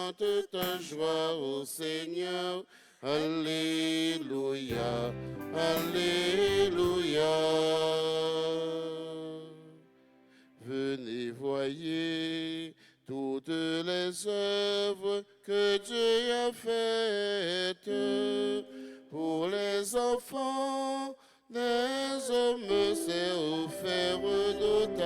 chante ta joie au Seigneur. Alléluia, Alléluia. Venez voyez toutes les œuvres que Dieu a faites pour les enfants. Des hommes s'est offert notable.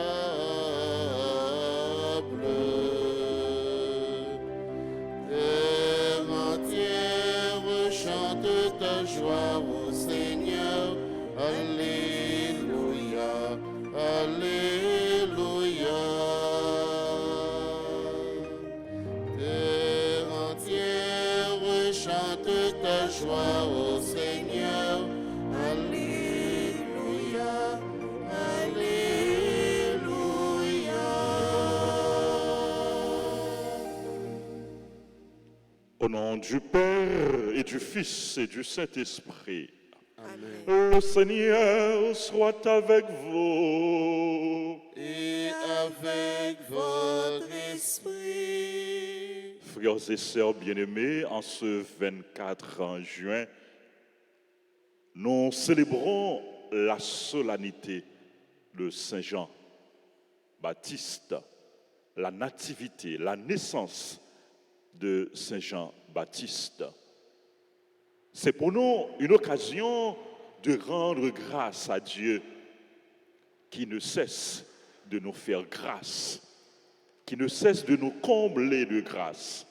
Terre entière chante ta joie au Seigneur. Alléluia, Alléluia. Terre entière chante ta joie au Seigneur. Alléluia, Alléluia. Au nom du Père et du Fils et du Saint-Esprit. Amen. Le Seigneur soit avec vous. Et avec votre esprit. Frères et sœurs bien-aimés, en ce 24 juin, nous célébrons la solennité de Saint Jean-Baptiste, la nativité, la naissance de Saint Jean-Baptiste. C'est pour nous une occasion de rendre grâce à Dieu qui ne cesse de nous faire grâce, qui ne cesse de nous combler de grâce,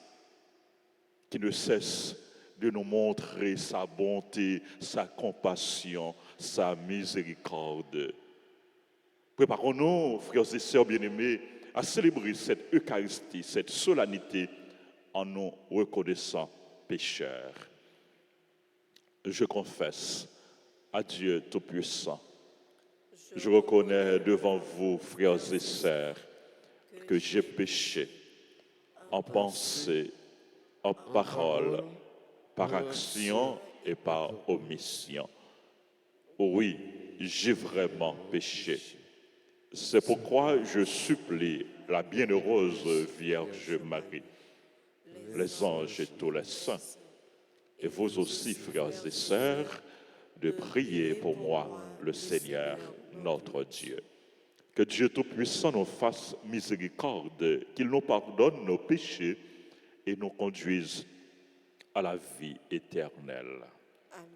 qui ne cesse de nous montrer sa bonté, sa compassion, sa miséricorde. Préparons-nous, frères et sœurs bien-aimés, à célébrer cette Eucharistie, cette solennité, en nous reconnaissant pécheurs. Je confesse à Dieu Tout-Puissant. Je reconnais devant vous, frères et sœurs, que j'ai péché en pensée, en parole, par action et par omission. Oui, j'ai vraiment péché. C'est pourquoi je supplie la bienheureuse Vierge Marie, les anges et tous les saints, et vous aussi, frères et sœurs, de prier pour moi, le Seigneur, notre Dieu. Que Dieu Tout-Puissant nous fasse miséricorde, qu'il nous pardonne nos péchés et nous conduise à la vie éternelle. Amen.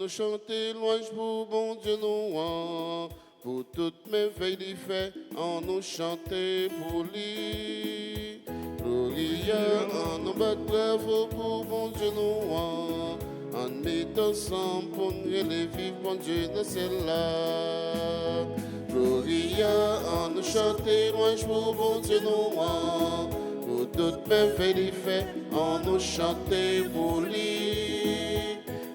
Chanter louange pour bon Dieu nous, pour toutes mes veilles d'y fait, en nous chanter pour lui. Gloria, en nous battre bravo pour bon Dieu nous, en mettant ensemble pour nous les vivre, bon Dieu de celle-là. Gloria, en nous chanter louange pour bon Dieu nous, pour toutes mes veilles d'y fait, en nous chanter pour lui.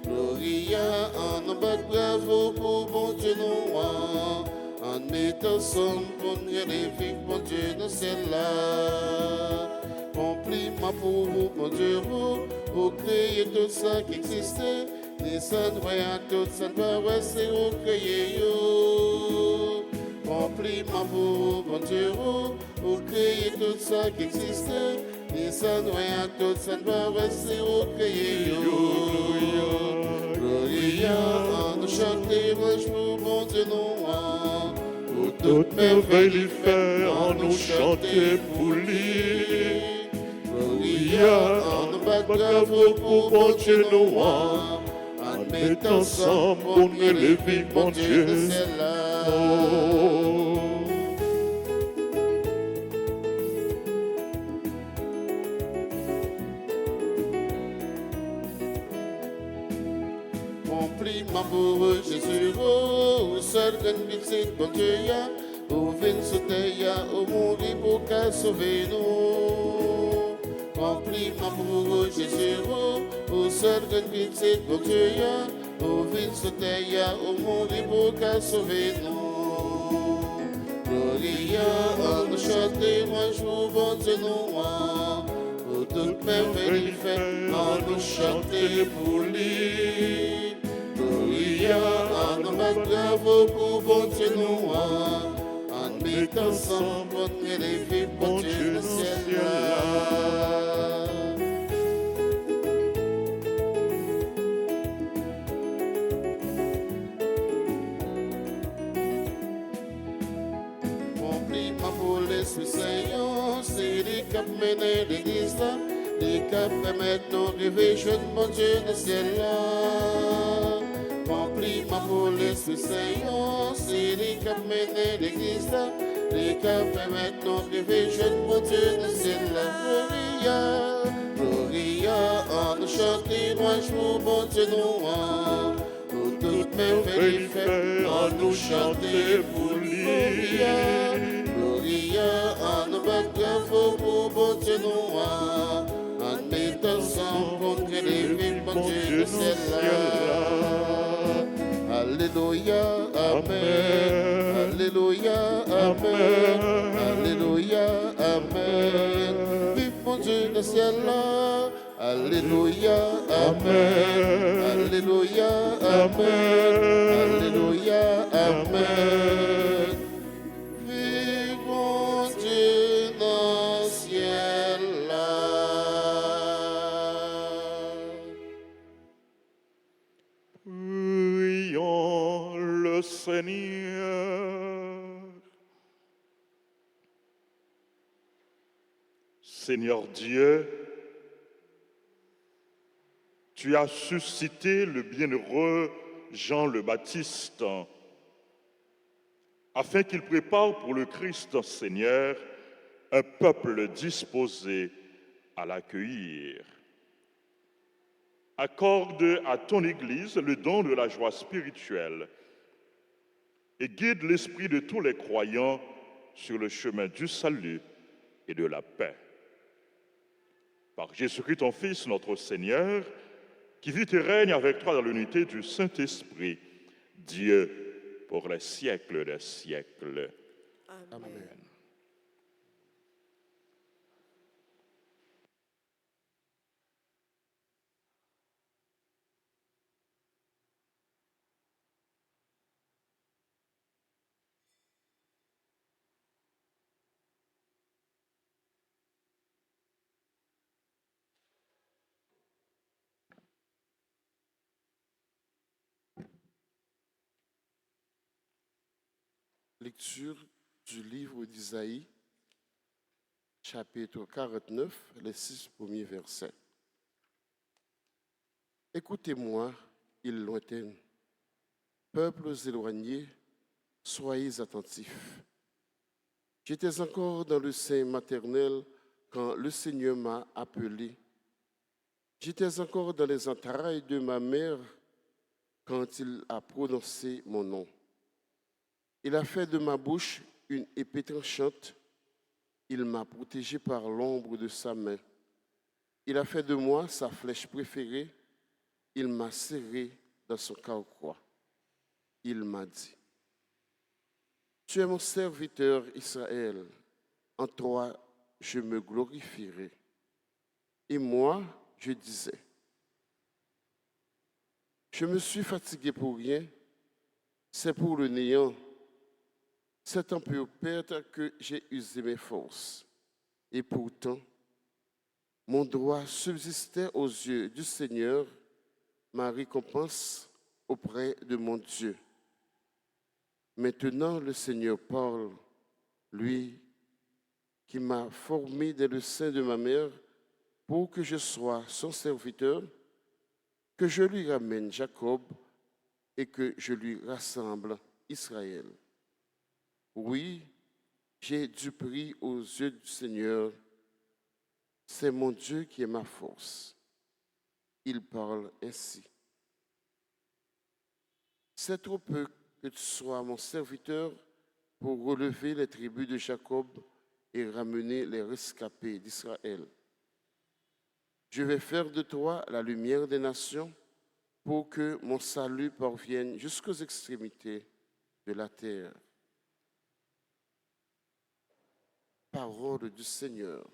Gloria, en nous battre bravo pour bon Dieu nous, en mettant ensemble pour nous les vivre, bon Dieu de celle-là. Compliment pour vous, bon Dieu, vous créez tout ça qui existait, les saints voyant tout ça, c'est vous créez yo. Compliment pour vous, bon Dieu, vous créez tout ça qui existait, les saints voyant tout ça, c'est vous créez yo. Gloria, en nous chanter, louange pour bon Dieu nous, pour toutes merveilles lui fait, en nous chanter pour lui. Gloria, en nous battre bravo pour bon Dieu nous, en mettant ensemble pour mieux le vivre, bon Dieu de ciel-là. Remplis ma pour Jésus, seul grande petite bon Dieu, au vin sauter, au mourir pour qu'à sauver nous. Remplis ma pour Jésus, au seul grande petite bon Dieu, au vin sauter, au mourir pour qu'à sauver nous. Gloria, on nous chanter, moi je vous bon Dieu nous, pour toutes merveilles fait, on nous chanter pour lui. Gloria, on nous bravo pour bon Dieu nous, en mettant ensemble, on élève bon Dieu le ciel là. Remplis ma pour l'Esprit Saint, c'est les cap menés l'église là, les cap permettent nos rêver, jeune bon Dieu le ciel là. Remplis ma pour l'Esprit Saint, c'est les cap menés l'église là, les cap permettent nos rêver, jeune bon Dieu le ciel là. Gloria, Gloria, on nous chanter, moi je vous bon Dieu nous, pour toutes merveilles fait, on nous chanter pour lui. Gloria, on nous bat bravo pour bon Dieu nous, en mettant ensemble contre les villes, bon Dieu de celle-là. Alléluia, Amen. Alléluia, Amen. Alléluia, Amen. Vive mon Dieu de ciel-là. Alléluia, Amen. Alléluia, Amen. Alléluia, Amen. Vive mon Dieu dans le ciel-là. Prions le Seigneur. Seigneur Dieu, tu as suscité le bienheureux Jean le Baptiste afin qu'il prépare pour le Christ Seigneur un peuple disposé à l'accueillir. Accorde à ton Église le don de la joie spirituelle et guide l'esprit de tous les croyants sur le chemin du salut et de la paix. Par Jésus-Christ, ton Fils, notre Seigneur, qui vit et règne avec toi dans l'unité du Saint-Esprit, Dieu, pour les siècles des siècles. Amen. Lecture du livre d'Isaïe, chapitre 49, les 6 premiers versets. Écoutez-moi, îles lointaines, peuples éloignés, soyez attentifs. J'étais encore dans le sein maternel quand le Seigneur m'a appelé. J'étais encore dans les entrailles de ma mère quand il a prononcé mon nom. Il a fait de ma bouche une épée tranchante. Il m'a protégé par l'ombre de sa main. Il a fait de moi sa flèche préférée. Il m'a serré dans son carquois. Il m'a dit, tu es mon serviteur Israël. En toi, je me glorifierai. Et moi, je disais, je me suis fatigué pour rien. C'est pour le néant. C'est en pure perte que j'ai usé mes forces. Et pourtant, mon droit subsistait aux yeux du Seigneur, ma récompense auprès de mon Dieu. Maintenant, le Seigneur parle, lui qui m'a formé dès le sein de ma mère pour que je sois son serviteur, que je lui ramène Jacob et que je lui rassemble Israël. Oui, j'ai du prix aux yeux du Seigneur. C'est mon Dieu qui est ma force. Il parle ainsi. C'est trop peu que tu sois mon serviteur pour relever les tribus de Jacob et ramener les rescapés d'Israël. Je vais faire de toi la lumière des nations pour que mon salut parvienne jusqu'aux extrémités de la terre. Parole du Seigneur.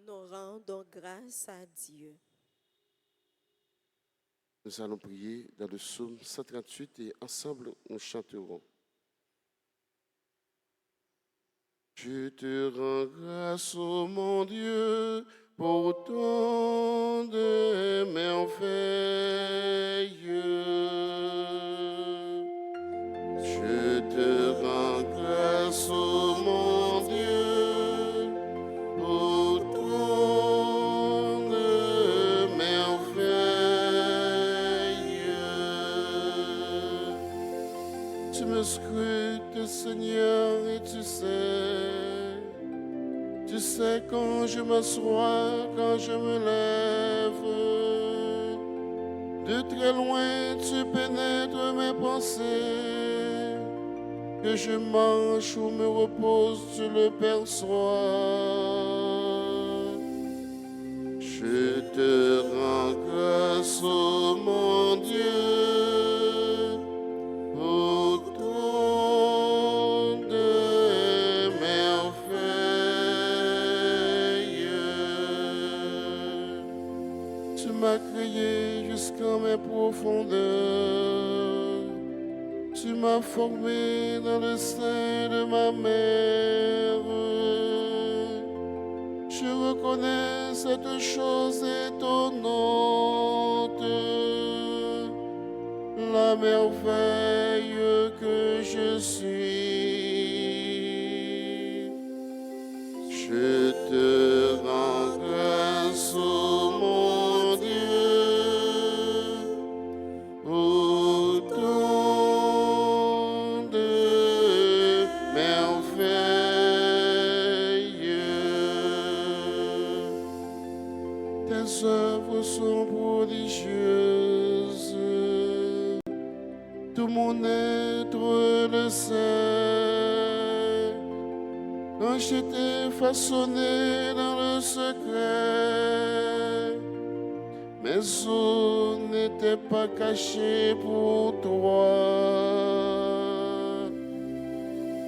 Nous rendons grâce à Dieu. Nous allons prier dans le psaume 138 et ensemble nous chanterons. Je te rends grâce, ô mon Dieu, pour tant de merveilles. Je te rends grâce, ô mon Dieu, pour tant de merveilles. Tu me scrutes, Seigneur, et tu sais quand je m'assois, quand je me lève. De très loin, tu pénètres mes pensées. Que je marche ou me repose, tu le perçois. Je te rends grâce, ô mon Dieu, pour tant de merveilles. Tu m'as créé jusqu'en mes profondeurs. Tu m'as formé dans le sein de ma mère. Je reconnais cette chose étonnante, la merveille que je suis. Je te rends grâce, ô mon Dieu, pour tant de merveilles. Tes œuvres sont prodigieuses, tout mon être le sait. Quand j'étais façonné dans le secret, mes os n'étaient pas cachés pour toi.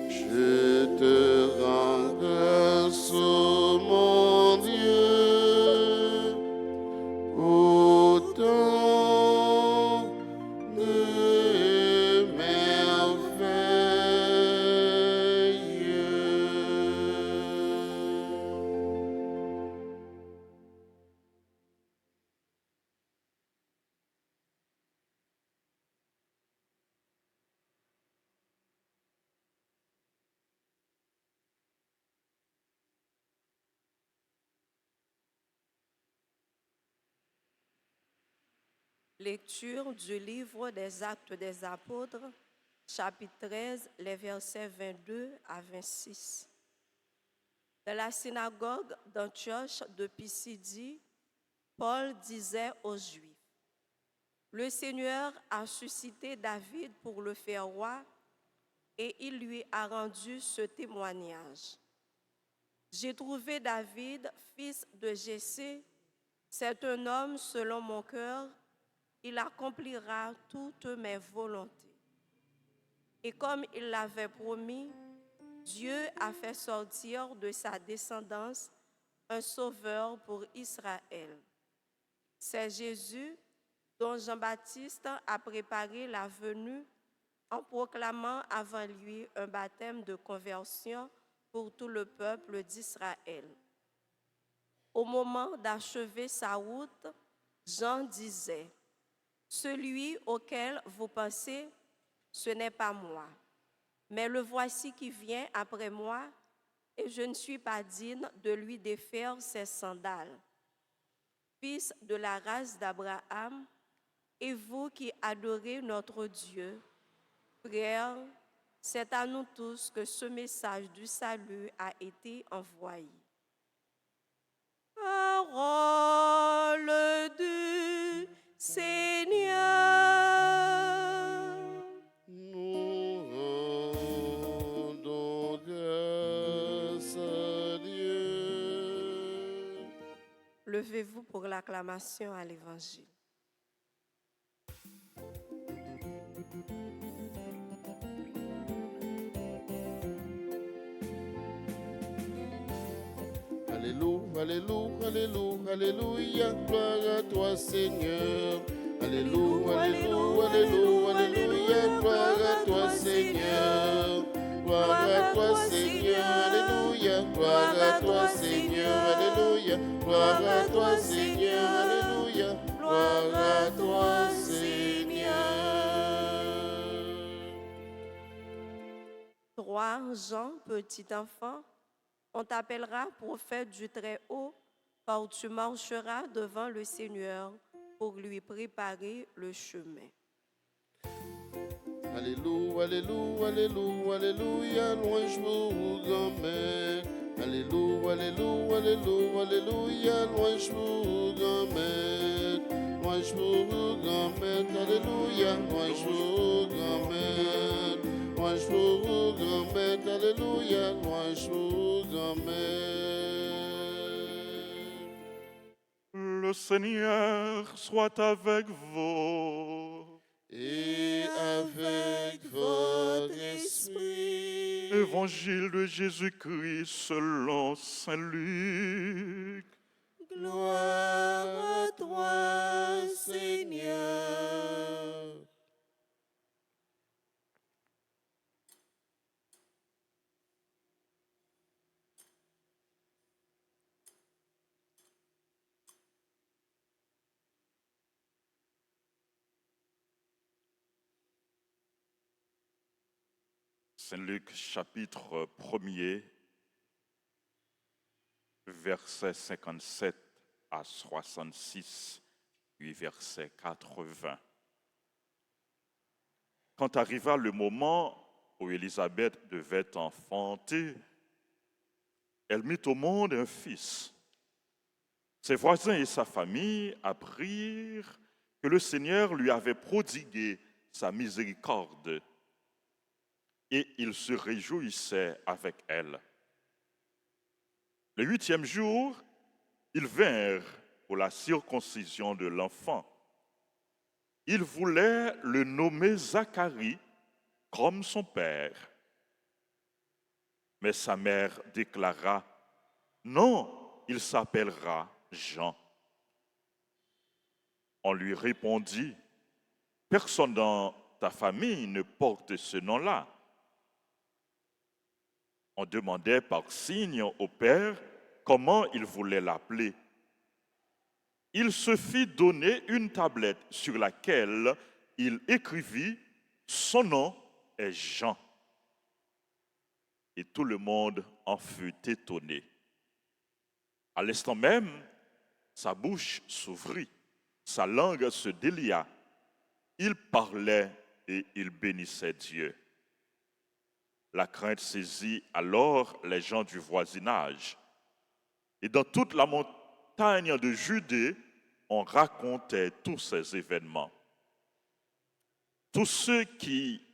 Je te rends grâce, ô mon Dieu, pour tant de merveilles. Lecture du livre des Actes des Apôtres, chapitre 13, les versets 22 à 26. Dans la synagogue d'Antioche de Pisidie, Paul disait aux Juifs, « Le Seigneur a suscité David pour le faire roi et il lui a rendu ce témoignage. J'ai trouvé David, fils de Jessé, c'est un homme selon mon cœur, il accomplira toutes mes volontés. Et comme il l'avait promis, Dieu a fait sortir de sa descendance un sauveur pour Israël. C'est Jésus dont Jean-Baptiste a préparé la venue en proclamant avant lui un baptême de conversion pour tout le peuple d'Israël. Au moment d'achever sa route, Jean disait, « Celui auquel vous pensez, ce n'est pas moi, mais le voici qui vient après moi, et je ne suis pas digne de lui défaire ses sandales. fils de la race d'Abraham, et vous qui adorez notre Dieu, frères, c'est à nous tous que ce message du salut a été envoyé. Parole du Seigneur. Nous rendons grâce à Dieu. Levez-vous pour l'acclamation à l'Évangile. Alléluia, alléluia, alléluia, alléluia, gloire à toi Seigneur. Alléluia, alléluia, alléluia, alléluia, gloire à toi Seigneur. Gloire à toi Seigneur, alléluia, gloire à toi Seigneur, alléluia, gloire à toi Seigneur, alléluia, gloire à toi Seigneur. 3 Jean, petit enfant, on t'appellera prophète du Très-Haut, car tu marcheras devant le Seigneur pour lui préparer le chemin. Alléluia, alléluia, alléluia, alléluia, louange pour grand-mère. Alléluia, alléluia, alléluia, alléluia, louange pour grand-mère. Louange pour grand-mère, alléluia, louange pour grand-mère. Louange pour grand-mère, alléluia, louange pour grand-mère. Le Seigneur soit avec vous. Et avec votre esprit. Évangile de Jésus-Christ selon Saint Luc. Gloire à toi, Seigneur. Saint Luc chapitre 1er, versets 57 à 66, puis verset 80. Quand arriva le moment où Élisabeth devait enfanter, elle mit au monde un fils. Ses voisins et sa famille apprirent que le Seigneur lui avait prodigué sa miséricorde, et ils se réjouissaient avec elle. Le 8e jour, ils vinrent pour la circoncision de l'enfant. Ils voulaient le nommer Zacharie comme son père. Mais sa mère déclara, « Non, il s'appellera Jean. » On lui répondit, « Personne dans ta famille ne porte ce nom-là. » On demandait par signe au père comment il voulait l'appeler. Il se fit donner une tablette sur laquelle il écrivit « Son nom est Jean ». Et tout le monde en fut étonné. À l'instant même, sa bouche s'ouvrit, sa langue se délia. Il parlait et il bénissait Dieu. La crainte saisit alors les gens du voisinage. Et dans toute la montagne de Judée, on racontait tous ces événements. Tous ceux qui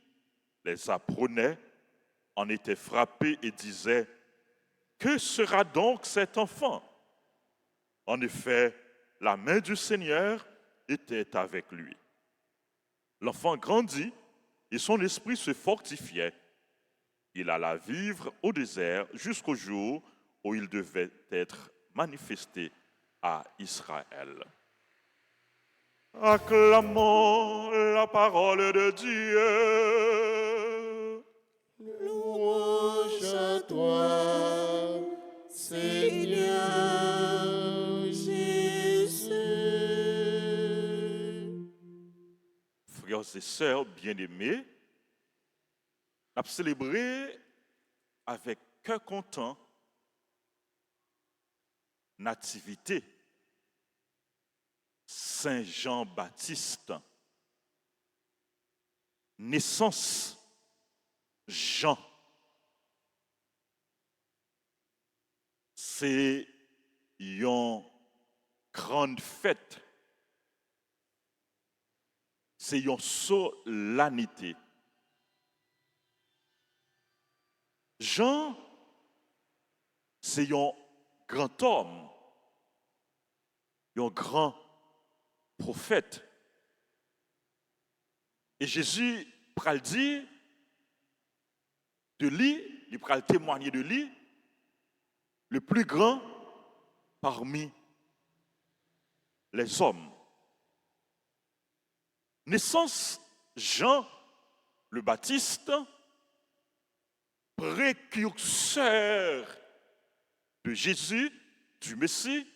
les apprenaient en étaient frappés et disaient, « Que sera donc cet enfant ?» En effet, la main du Seigneur était avec lui. L'enfant grandit et son esprit se fortifiait. Il alla vivre au désert jusqu'au jour où il devait être manifesté à Israël. Acclamons la parole de Dieu. Louange à toi, Seigneur Jésus. Frères et sœurs bien-aimés, on a célébré avec cœur content nativité. Saint Jean-Baptiste. Naissance Jean. C'est une grande fête. C'est une solennité. Jean, c'est un grand homme, un grand prophète. Et Jésus pral dire de lui, il pral témoigner de lui, le plus grand parmi les hommes. Naissance Jean le Baptiste, précurseur de Jésus, du Messie,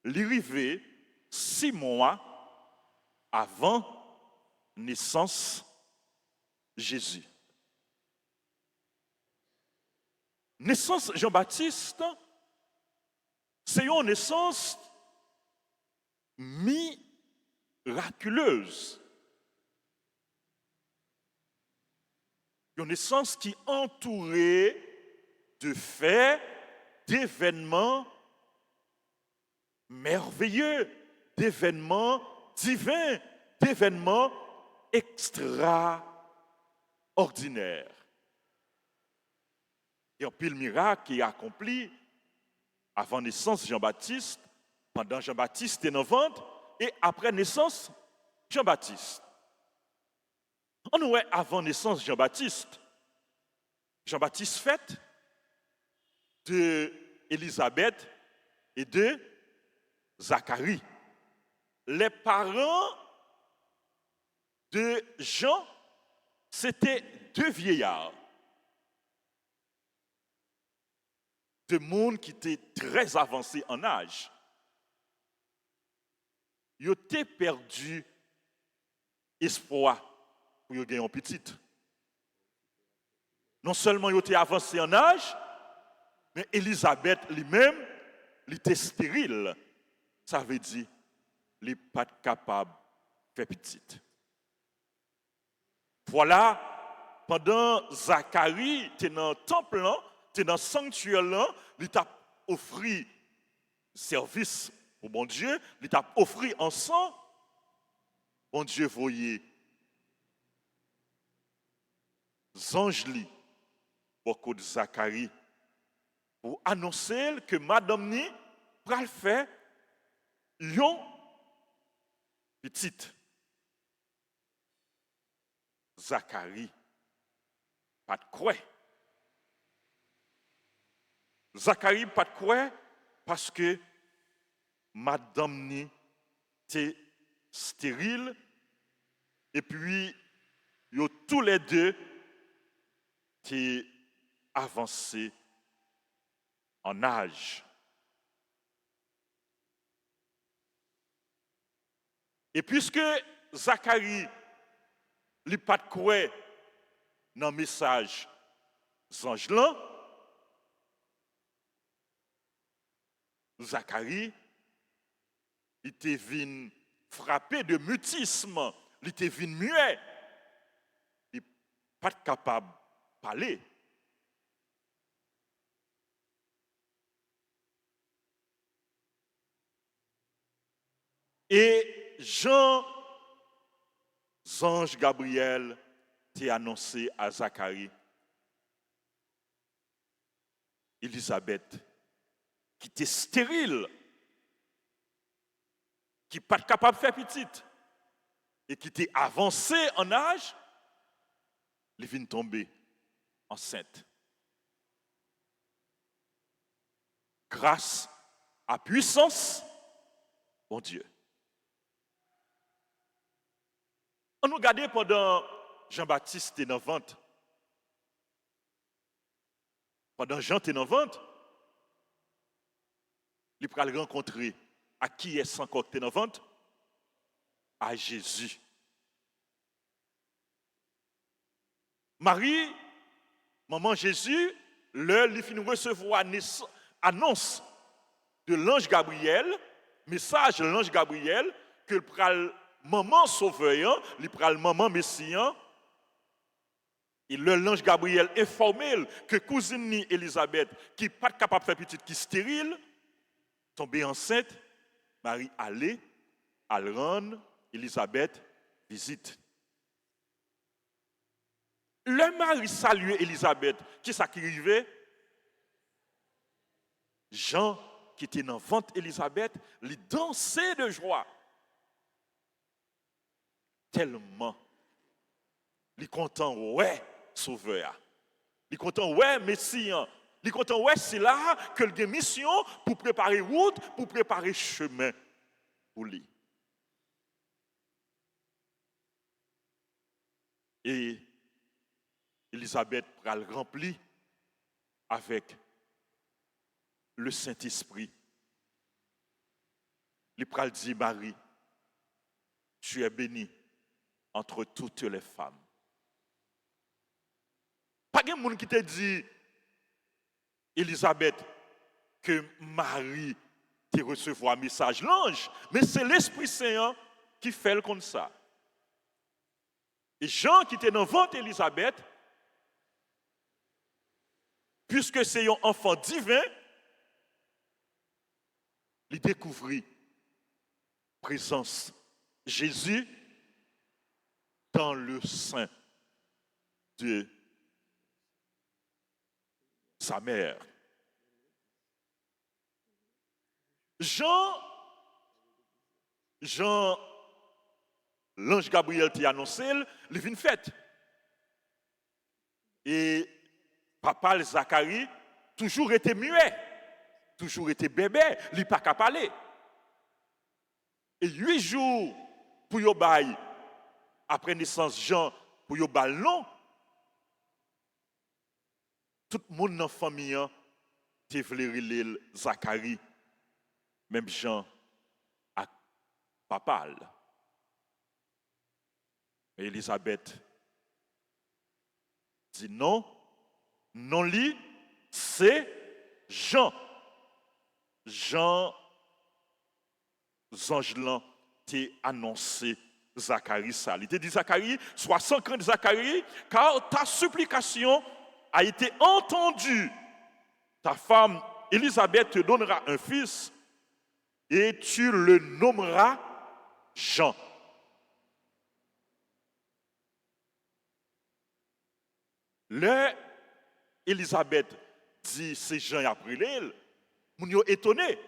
l'arrivée 6 mois avant naissance Jésus. Naissance Jean-Baptiste, c'est une naissance miraculeuse. Une naissance qui est entourée de faits, d'événements merveilleux, d'événements divins, d'événements extraordinaires. Il y a un pile miracle qui est accompli avant naissance Jean-Baptiste, pendant Jean-Baptiste était dans le ventre, et après naissance Jean-Baptiste. On nous est avant naissance Jean-Baptiste. Jean-Baptiste fête de Élisabeth et de Zacharie. Les parents de Jean, c'était 2 vieillards. De monde qui était très avancé en âge. Ils ont perdu espoir pour gagner un petit. Non seulement ils étaient avancés en âge, mais Élisabeth lui-même, elle était stérile. Ça veut dire qu'elle n'est pas capable de faire petite. Voilà, pendant Zacharie était dans le temple, était dans le sanctuaire, il t'a offert service au bon Dieu, il t'a offert en sang. Bon Dieu voyait anges beaucoup de Zacharie pour annoncer que madame ni pral faire yon petite. Zacharie pas de quoi. Zacharie pas de quoi parce que madame ni était stérile et puis yo tous les deux qui avancé en âge. Et puisque Zacharie n'a pas de quoi dans le message ange là, Zacharie il était venu frappé de mutisme, il était venu muet, il n'est pas capable de parler. Et Jean, ange Gabriel, t'a annoncé à Zacharie, Élisabeth, qui était stérile, qui n'est pas capable de faire petite, et qui était avancée en âge, elle vient tomber enceinte. Grâce à puissance, bon Dieu. On nous regardait pendant Jean-Baptiste était dans le ventre. Pendant Jean était dans le ventre, il pral rencontrer à qui est encore qui était dans le ventre? À Jésus. Marie, maman Jésus, l'heure il finit recevoir annonce de l'ange Gabriel message l'ange Gabriel que le pral maman sauveur, le pral maman messian. Et l'ange Gabriel informé que cousine ni Elisabeth qui n'est pas capable de faire petite qui stérile tombée enceinte, Marie allait à le rendre Elisabeth visite. Le mari saluait Elisabeth, qui ça qui arrivait? Jean, qui était dans le ventre d'Elisabeth, lui dansait de joie. Tellement, il est content, ouais, sauveur. Il est content, ouais, Messie. Il est content, ouais, c'est là que il y a une mission pour préparer route, pour préparer chemin pour lui. Et Elisabeth pral rempli avec le Saint-Esprit. Il pral dit Marie, tu es bénie entre toutes les femmes. Pas de monde qui te dit Elisabeth que Marie te recevoir un message l'ange, mais c'est l'Esprit Saint qui fait comme ça. Et Jean qui était dans le ventre d'Elisabeth, puisque c'est un enfant divin, il découvrit présence Jésus dans le sein de sa mère. Jean, l'ange Gabriel t'a annoncé, il vient fête. Et papa Zacharie toujours été muet, toujours été bébé, il n'a pas qu'à parler. Et 8 jours pour yo bail après naissance Jean pour yo bail non. Tout le monde dans la famille te vle Zacharie, même Jean à papa. Et Elisabeth dit non, non li, c'est Jean. Jean Zangelan t'a annoncé Zacharie ça. Il t'a dit Zacharie, sois sans crainte Zacharie, car ta supplication a été entendue. Ta femme Elisabeth te donnera un fils et tu le nommeras Jean. Le Elisabeth dit c'est Jean après l'île, moun yo étonné.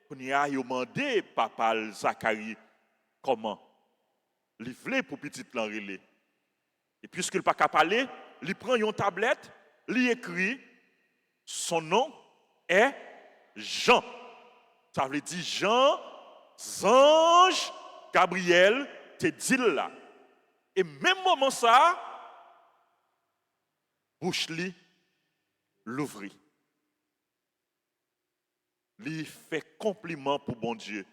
On y a demandé papa Zacharie comment il voulait pour petite l'enrelé. Et puisqu'il n'a pas qu'à parler, il prend une tablette, il écrit son nom est Jean. Ça veut dire Jean, ange, Gabriel, te dit là. Et même moment ça, bouche li l'ouvrit. Il fait compliment pour bon Dieu.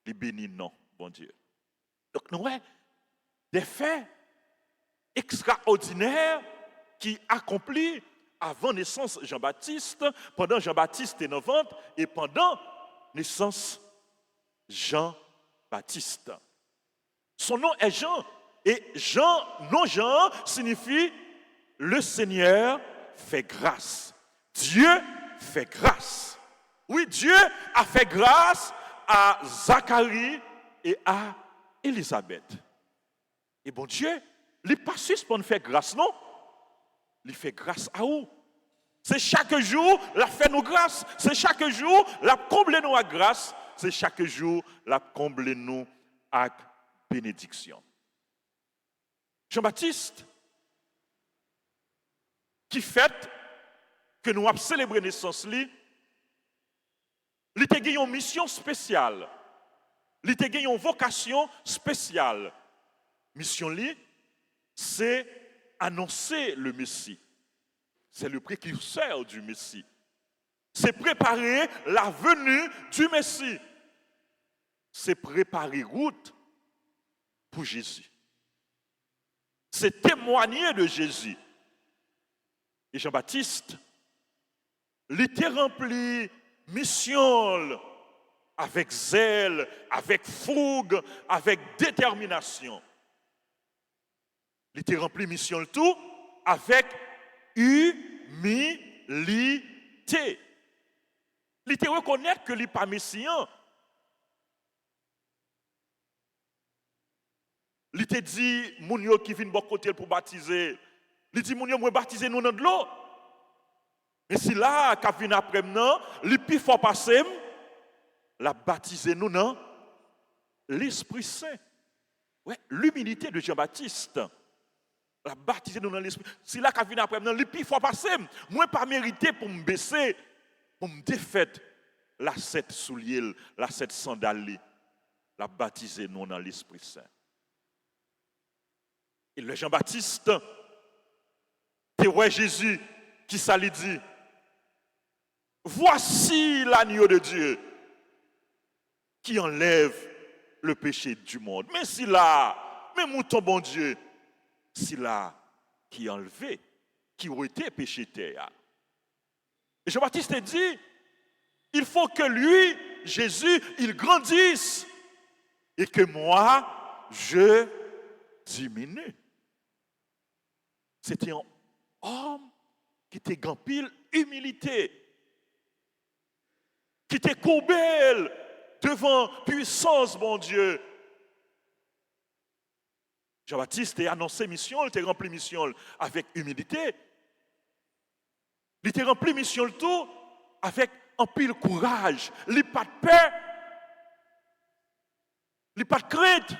Il bénit non, bon Dieu. Donc nous avons des faits extraordinaires qui accomplis avant naissance Jean-Baptiste, pendant Jean-Baptiste est dans le ventre et pendant naissance Jean-Baptiste. Son nom est Jean et Jean, non Jean, signifie le Seigneur fait grâce. Dieu fait grâce. Oui, Dieu a fait grâce à Zacharie et à Elisabeth. Et bon Dieu, il n'est pas suspend de faire grâce, non? Il fait grâce à où? C'est chaque jour, la fait nos grâces. C'est chaque jour, la comble nous à grâce. C'est chaque jour, la comble nous à bénédiction. Jean-Baptiste, qui fête que nous avons célébré la naissance, il a gagné une mission spéciale. Il a gagné une vocation spéciale. Mission li, c'est annoncer le Messie. C'est le précurseur du Messie. C'est préparer la venue du Messie. C'est préparer route pour Jésus. C'est témoigner de Jésus. Et Jean-Baptiste, il était rempli mission avec zèle, avec fougue, avec détermination. Il était rempli mission le tout avec humilité. Il était reconnaître que il n'est pas messian. Il était dit, moun yo qui vient de bon côté pour baptiser. Il dit, moun yo moi baptiser nous dans de l'eau. Mais si là, qui vient après maintenant, il plus fort passer, la baptiser nous dans l'Esprit Saint. Ouais, l'humilité de Jean-Baptiste. La baptiser nous dans l'Esprit. Si là, qui vient après maintenant, il plus fort passer, moi pas mérité pour me baisser, pour me défaire la 7 souliers, la 7 sandales, la baptiser nous dans l'Esprit Saint. Et le Jean-Baptiste, tu vois Jésus qui ça lui dit, voici l'agneau de Dieu qui enlève le péché du monde. Mais si là, mais mouton bon Dieu, si là qui enlevé, qui aurait été péché terre. Et Jean-Baptiste dit, il faut que lui, Jésus, il grandisse et que moi, je diminue. C'était un homme qui était grand pile humilité, qui était courbé devant puissance, bon Dieu. Jean-Baptiste a annoncé mission, il était rempli mission avec humilité. Il était rempli mission le tout avec un pile courage. Il n'a pas de peur, il n'a pas de crainte.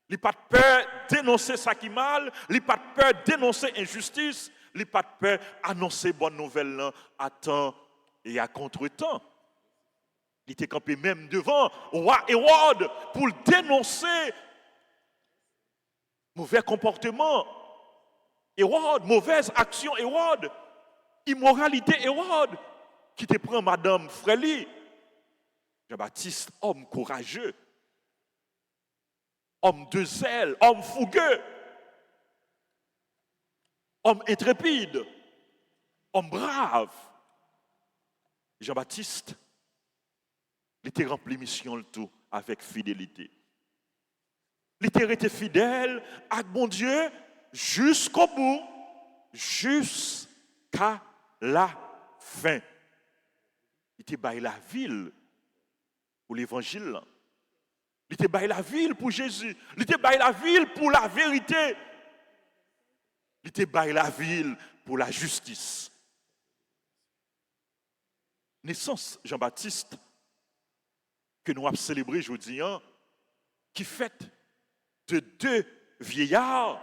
Il n'a pas de peur de dénoncer ça qui est mal, il n'a pas de peur de dénoncer injustice, il n'a pas de peur d'annoncer bonne nouvelle à temps et à contre-temps. Il était campé même devant roi Hérode pour dénoncer mauvais comportement Hérode, mauvaise action Hérode, immoralité Hérode, qui te prend Madame Frélie. Jean-Baptiste, homme courageux, homme de zèle, homme fougueux, homme intrépide, homme brave. Jean-Baptiste, il était rempli de mission le tout avec fidélité. Il était resté fidèle à bon Dieu jusqu'au bout, jusqu'à la fin. Il était baillé la ville pour l'évangile. Il était baillé la ville pour Jésus. Il était baillé la ville pour la vérité. Il était baillé la ville pour la justice. Naissance Jean-Baptiste que nous avons célébré aujourd'hui, qui fête de 2 vieillards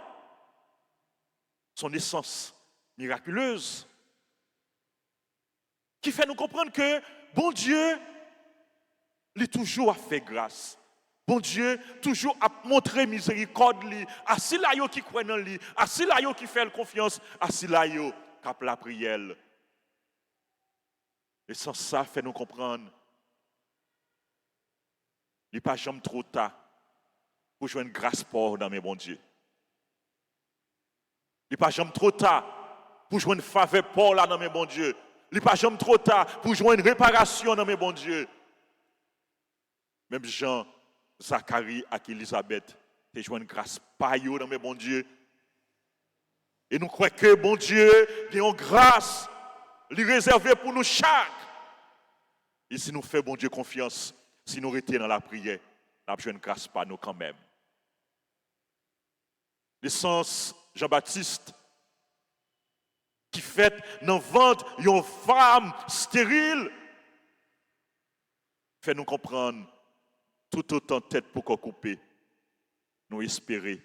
son naissance miraculeuse, qui fait nous comprendre que bon Dieu, il toujours a fait grâce. Bon Dieu, toujours a montré miséricorde, à si là qui croit dans lui, à si là qui fait confiance, à si là qui a la prière. Et sans ça, fait nous comprendre, il n'est pas jamais trop tard pour jouer une grâce pour dans mes bons Dieu. Il n'est pas jamais trop tard pour jouer une faveur pour là dans mes bons Dieu. Il n'est pas jamais trop tard pour jouer une réparation dans mes bons Dieu. Même Jean, Zacharie et Elisabeth, ils joué une grâce par eux dans mes bons Dieu. Et nous croyons que bon Dieu, il a une grâce, il est réservé pour nous chaque. Et si nous faisons bon Dieu confiance, si nous restons dans la prière, nous avons une grâce par nous quand même. Naissance Jean-Baptiste, qui fait dans le ventre une femme stérile, fait nous comprendre tout autant de tête pour qu'on coupe, nous espérer,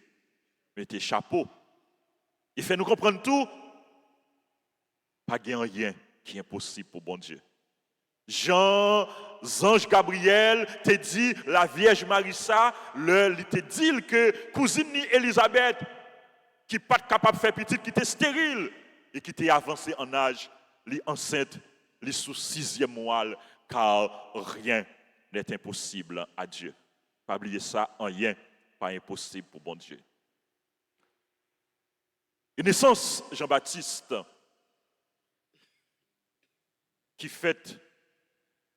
mettre chapeau. Il fait nous comprendre tout, pas rien qui est impossible pour bon Dieu. Jean, ange Gabriel, te dit, la Vierge Marissa, il te dit que cousine Elisabeth, qui n'est pas capable de faire petit, qui était stérile et qui était avancée en âge, elle enceinte, elle sous 6e mois, car rien n'est impossible à Dieu. Pas oublier ça, rien pas impossible pour bon Dieu. Une naissance Jean-Baptiste qui fête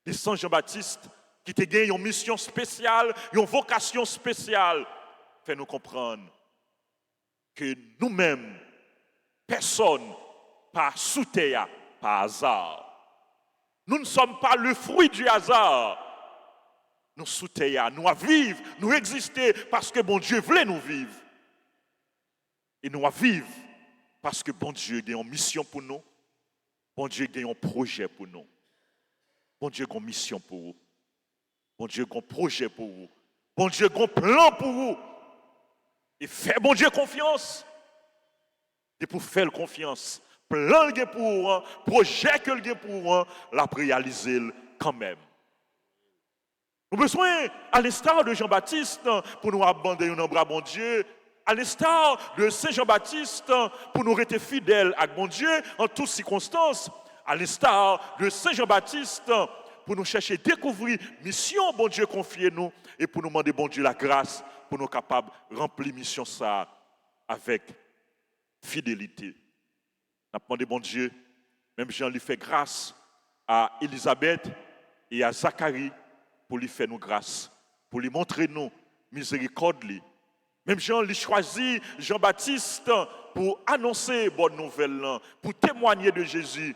Et Saint Jean-Baptiste, qui te gagne une mission spéciale, une vocation spéciale, fait nous comprendre que nous-mêmes, personne, par sous terre, par hasard. Nous ne sommes pas le fruit du hasard. Nous sous terre, nous à vivre, nous exister parce que bon Dieu voulait nous vivre. Et nous à vivre parce que bon Dieu a une mission pour nous. Bon Dieu a un projet pour nous. Bon Dieu a une mission pour vous. Bon Dieu a un projet pour vous. Bon Dieu a un plan pour vous. Et fais bon Dieu confiance. Et pour faire confiance, plan que pour projet que pour la réaliser quand même. Nous avons besoin, à l'instar de Jean-Baptiste, pour nous abandonner dans bras bon Dieu, à l'instar de Saint Jean-Baptiste, pour nous rester fidèles à bon Dieu en toutes circonstances, à l'instar de Saint Jean-Baptiste, pour nous chercher découvrir mission bon Dieu confiée nous et pour nous demander bon Dieu la grâce pour nous capables de remplir mission ça avec fidélité. Nous avons demandé bon Dieu, même Jean lui fait grâce à Élisabeth et à Zacharie pour lui faire nous grâce, pour lui montrer nous miséricorde. Même Jean lui choisit Jean-Baptiste pour annoncer bonne nouvelle, pour témoigner de Jésus.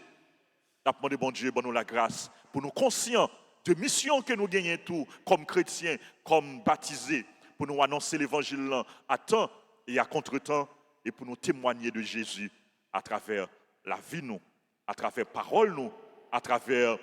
Nous avons demandé bon Dieu, bon nous la grâce, pour nous conscients de mission que nous gagnons tout, comme chrétiens, comme baptisés, pour nous annoncer l'évangile à temps et à contre-temps, et pour nous témoigner de Jésus à travers la vie nous, à travers parole nous, à travers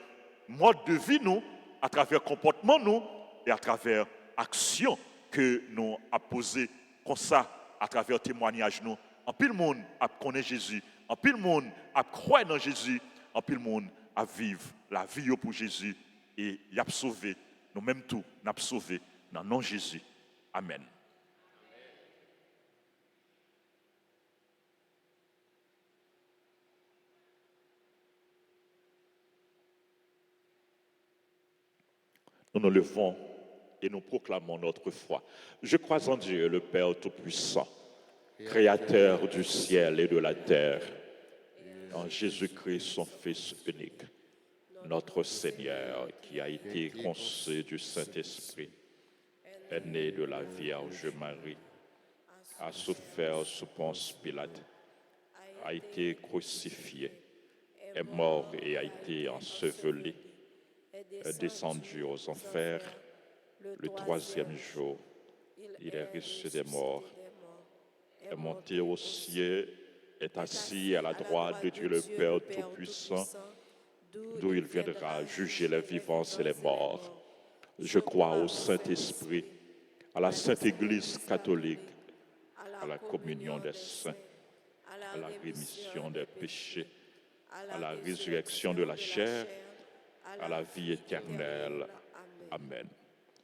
mode de vie nous, à travers comportement nous, et à travers action que nous avons posées comme ça, à travers témoignage nous. En pile monde a connaître Jésus, en pile monde a croire dans Jésus, en pile monde à vivre la vie pour Jésus et y a sauvé, nous mêmes tout, nous avons sauvé dans le nom de Jésus. Amen. Nous nous levons et nous proclamons notre foi. Je crois en Dieu, le Père Tout-Puissant, Créateur du ciel et de la terre, en Jésus-Christ, son Fils unique, notre Seigneur, qui a été conçu du Saint-Esprit, est né de la Vierge Marie, a souffert sous Ponce Pilate, a été crucifié, est mort et a été enseveli, est descendu aux enfers. Le troisième jour, il est ressuscité des morts, est monté au ciel, est assis à la droite de Dieu le Père Tout-Puissant, d'où il viendra juger les vivants et les morts. Je crois au Saint-Esprit, à la Sainte Église catholique, à la communion des saints, à la rémission des péchés, à la résurrection de la chair, à la vie éternelle. Amen.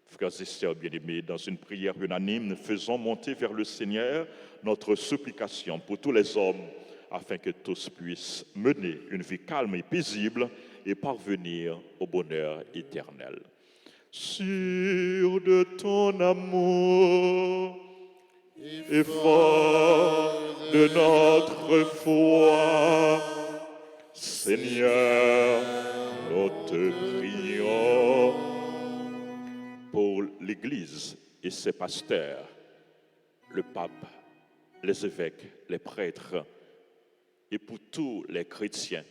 Frères et sœurs bien-aimés, dans une prière unanime, nous faisons monter vers le Seigneur notre supplication pour tous les hommes, afin que tous puissent mener une vie calme et paisible et parvenir au bonheur éternel. Sûr de ton amour et fort de notre foi, Seigneur, nous te prions pour l'Église et ses pasteurs, le pape, les évêques, les prêtres et pour tous les chrétiens,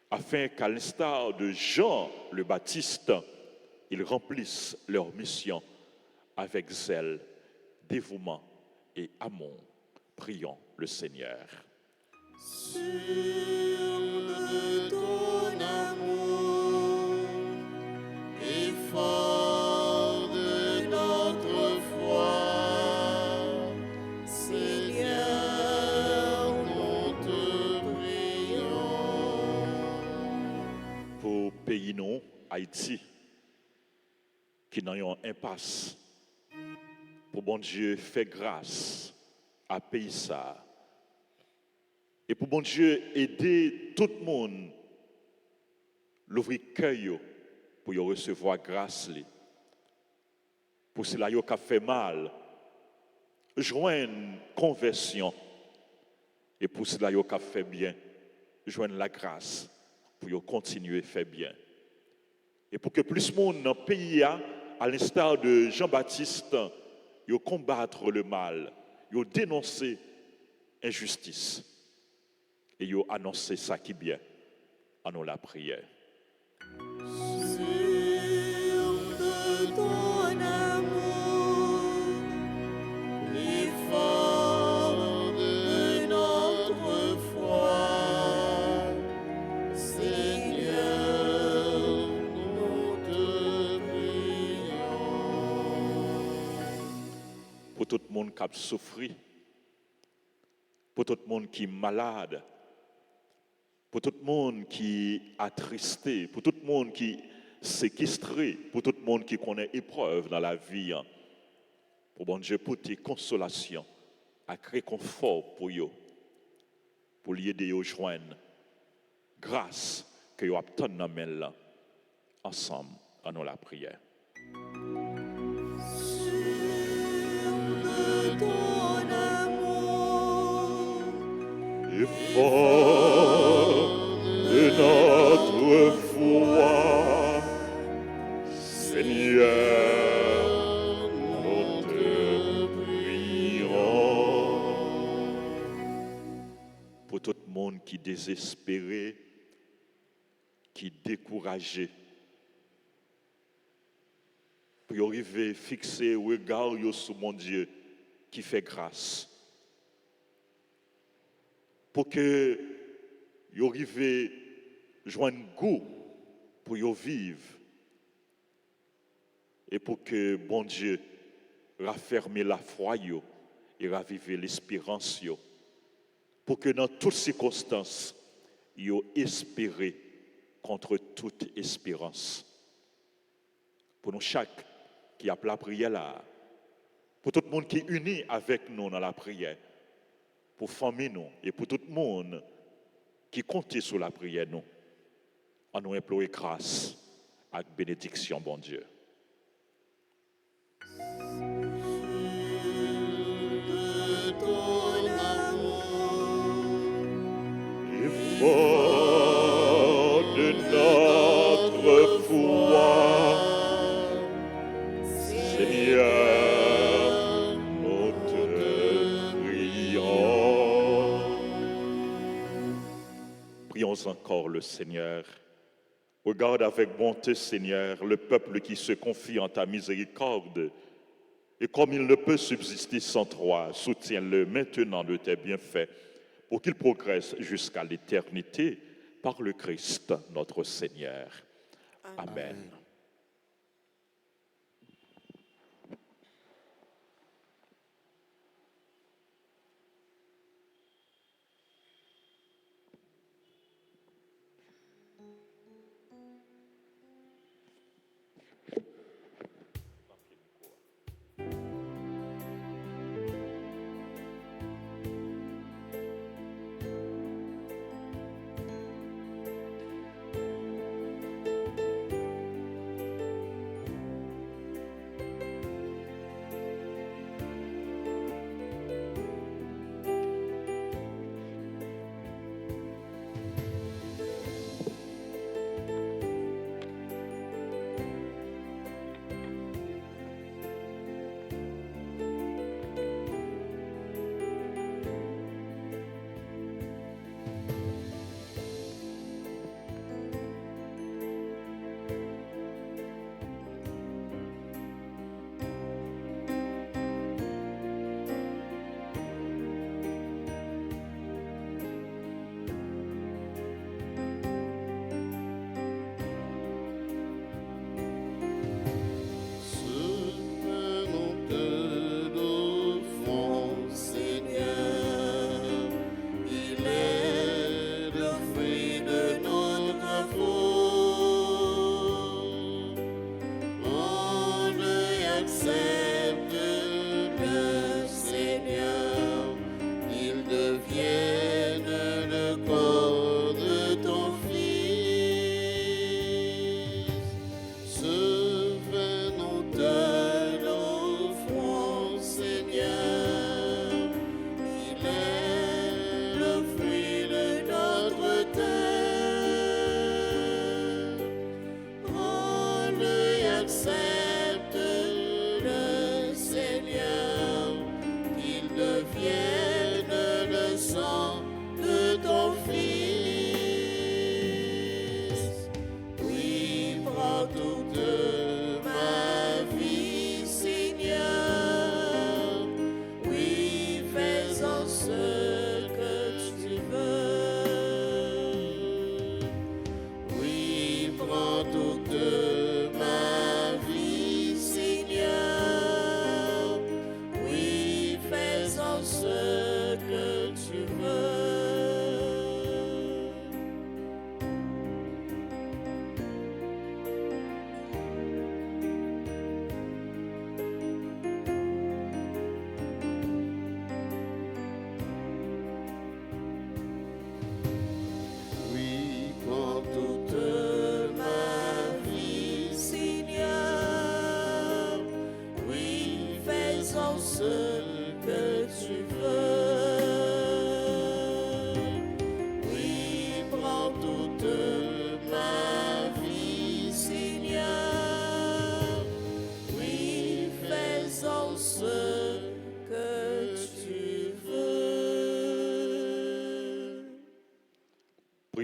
afin qu'à l'instar de Jean le Baptiste, ils remplissent leur mission avec zèle, dévouement et amour. Prions le Seigneur. Sûr de ton amour et fort de notre foi, Seigneur, nous te prions. Pour pays non, Haïti, qui n'ont une impasse, pour bon Dieu fait grâce à pays ça. Et pour bon Dieu aider tout le monde, l'ouvrir cœur pour y recevoir grâce. Pour cela, il a fait mal, joindre conversion. Et pour cela, il a fait bien, joindre la grâce pour y continuer à faire bien. Et pour que plus de monde dans le pays, à l'instar de Jean-Baptiste, ils combattre le mal, ils dénoncer l'injustice. Et ils annoncer ça qui est bien. En nous la prière. De ton amour, effort de notre foi, Seigneur, nous te prions. Pour tout le monde qui a souffert, pour tout le monde qui est malade, pour tout le monde qui est attristé, pour tout le monde qui est séquestré, pour tout le monde qui connaît épreuve dans la vie, pour bon Dieu, pour tes consolations, à réconfort pour eux, pour l'aider à joindre grâce que vous obtenez dans la main ensemble, en nous la prière. De ton amour, Effort de notre foi, Seigneur, nous te prions. Pour tout le monde qui est désespéré, qui est découragé, pour arriver à fixer le regard sur mon Dieu qui fait grâce. Pour que vous arriviez à joindre goût pour vous vivre. Et pour que, bon Dieu, rafferme la foi et ravive l'espérance. Pour que dans toutes circonstances, vous espérez contre toute espérance. Pour nous chaque qui a la prière là, pour tout le monde qui est uni avec nous dans la prière, pour famille nous et pour tout le monde qui compte sur la prière nous, en nous implorer grâce et bénédiction, bon Dieu. de ton amour, Effort de notre foi, Seigneur, nous te prions. Prions encore le Seigneur. Regarde avec bonté, Seigneur, le peuple qui se confie en ta miséricorde. Et comme il ne peut subsister sans toi, soutiens-le maintenant de tes bienfaits pour qu'il progresse jusqu'à l'éternité par le Christ, notre Seigneur. Amen.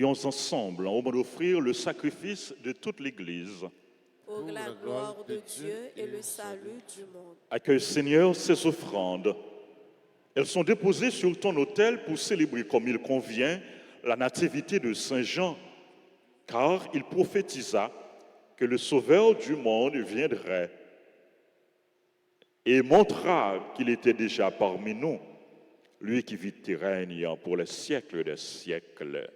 Prions ensemble au moment d'offrir le sacrifice de toute l'Église. Pour la gloire de Dieu et le salut du monde. Accueille, Seigneur, ces offrandes. Elles sont déposées sur ton autel pour célébrer comme il convient la nativité de Saint Jean, car il prophétisa que le Sauveur du monde viendrait et montra qu'il était déjà parmi nous, lui qui vit et règne pour les siècles des siècles.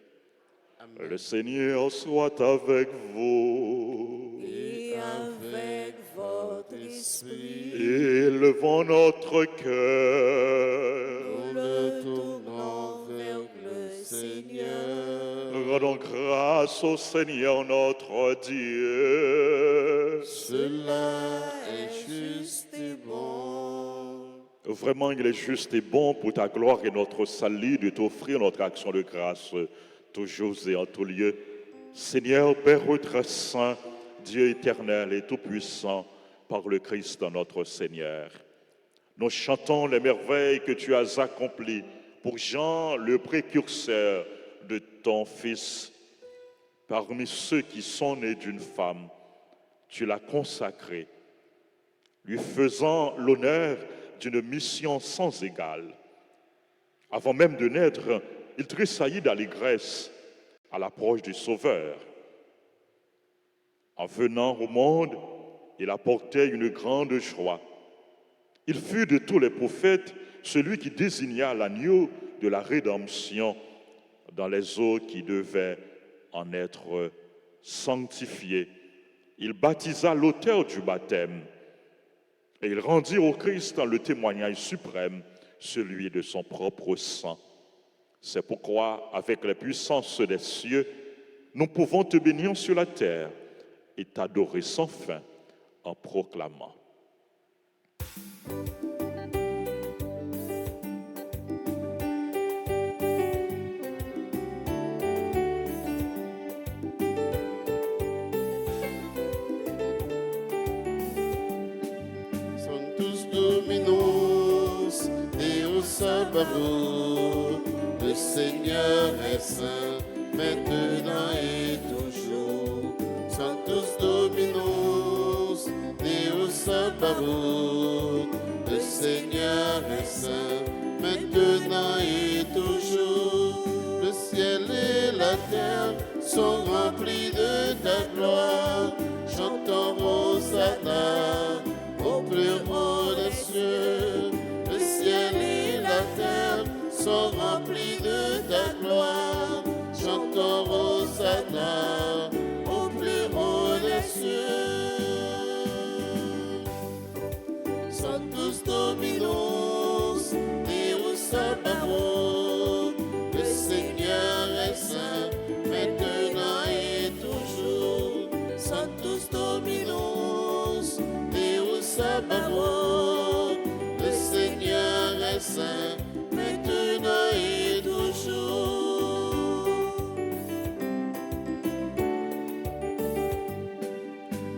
Amen. Le Seigneur soit avec vous. Et avec votre esprit. Élevons notre cœur. Nous le tournons vers le Seigneur. Rendons grâce au Seigneur notre Dieu. Cela est juste et bon. Vraiment, il est juste et bon pour ta gloire et notre salut de t'offrir notre action de grâce toujours et en tout lieu. Seigneur, Père très saint, Dieu éternel et tout-puissant, par le Christ notre Seigneur. Nous chantons les merveilles que tu as accomplies pour Jean, le précurseur de ton Fils. Parmi ceux qui sont nés d'une femme, tu l'as consacré, lui faisant l'honneur d'une mission sans égale. Avant même de naître, il tressaillit d'allégresse à l'approche du Sauveur. En venant au monde, il apportait une grande joie. Il fut de tous les prophètes celui qui désigna l'agneau de la rédemption dans les eaux qui devaient en être sanctifiées. Il baptisa l'auteur du baptême et il rendit au Christ le témoignage suprême, celui de son propre sang. C'est pourquoi, avec les puissances des cieux, nous pouvons te bénir sur la terre et t'adorer sans fin en proclamant. Sanctus Dominus, Deus Sabaoth, le Seigneur est saint, maintenant et toujours. Sanctus Dominus, Deus Sabaoth, le Seigneur est saint, maintenant et toujours. Le ciel et la terre sont remplis de ta gloire. Chantons Hosanna au plus haut des cieux. Le ciel et la terre sont remplis de ta gloire. Chantons Hosanna au plus haut des cieux. Sanctus Dominus, Deus Sabaoth, le Seigneur est saint, maintenant et toujours. Sanctus Dominus, Deus Sabaoth, le Seigneur est saint, maintenant et toujours.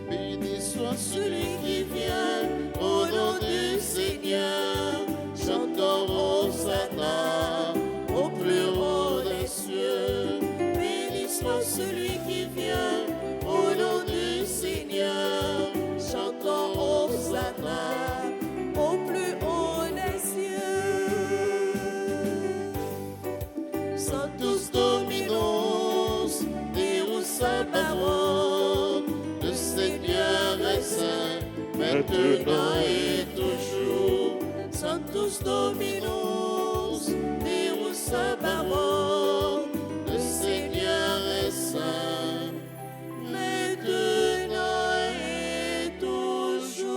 Béni soit celui qui vient au nom du Seigneur. Chantons Hosanna au plus haut des cieux. Béni soit celui qui vient au nom du Seigneur. Chantons Hosanna au plus haut des cieux. Sanctus Dominus, Deus Sabaoth, le Seigneur est saint, maintenant et toujours. Sanctus Dominus, Deus Sabaoth, le Seigneur est saint, maintenant et toujours.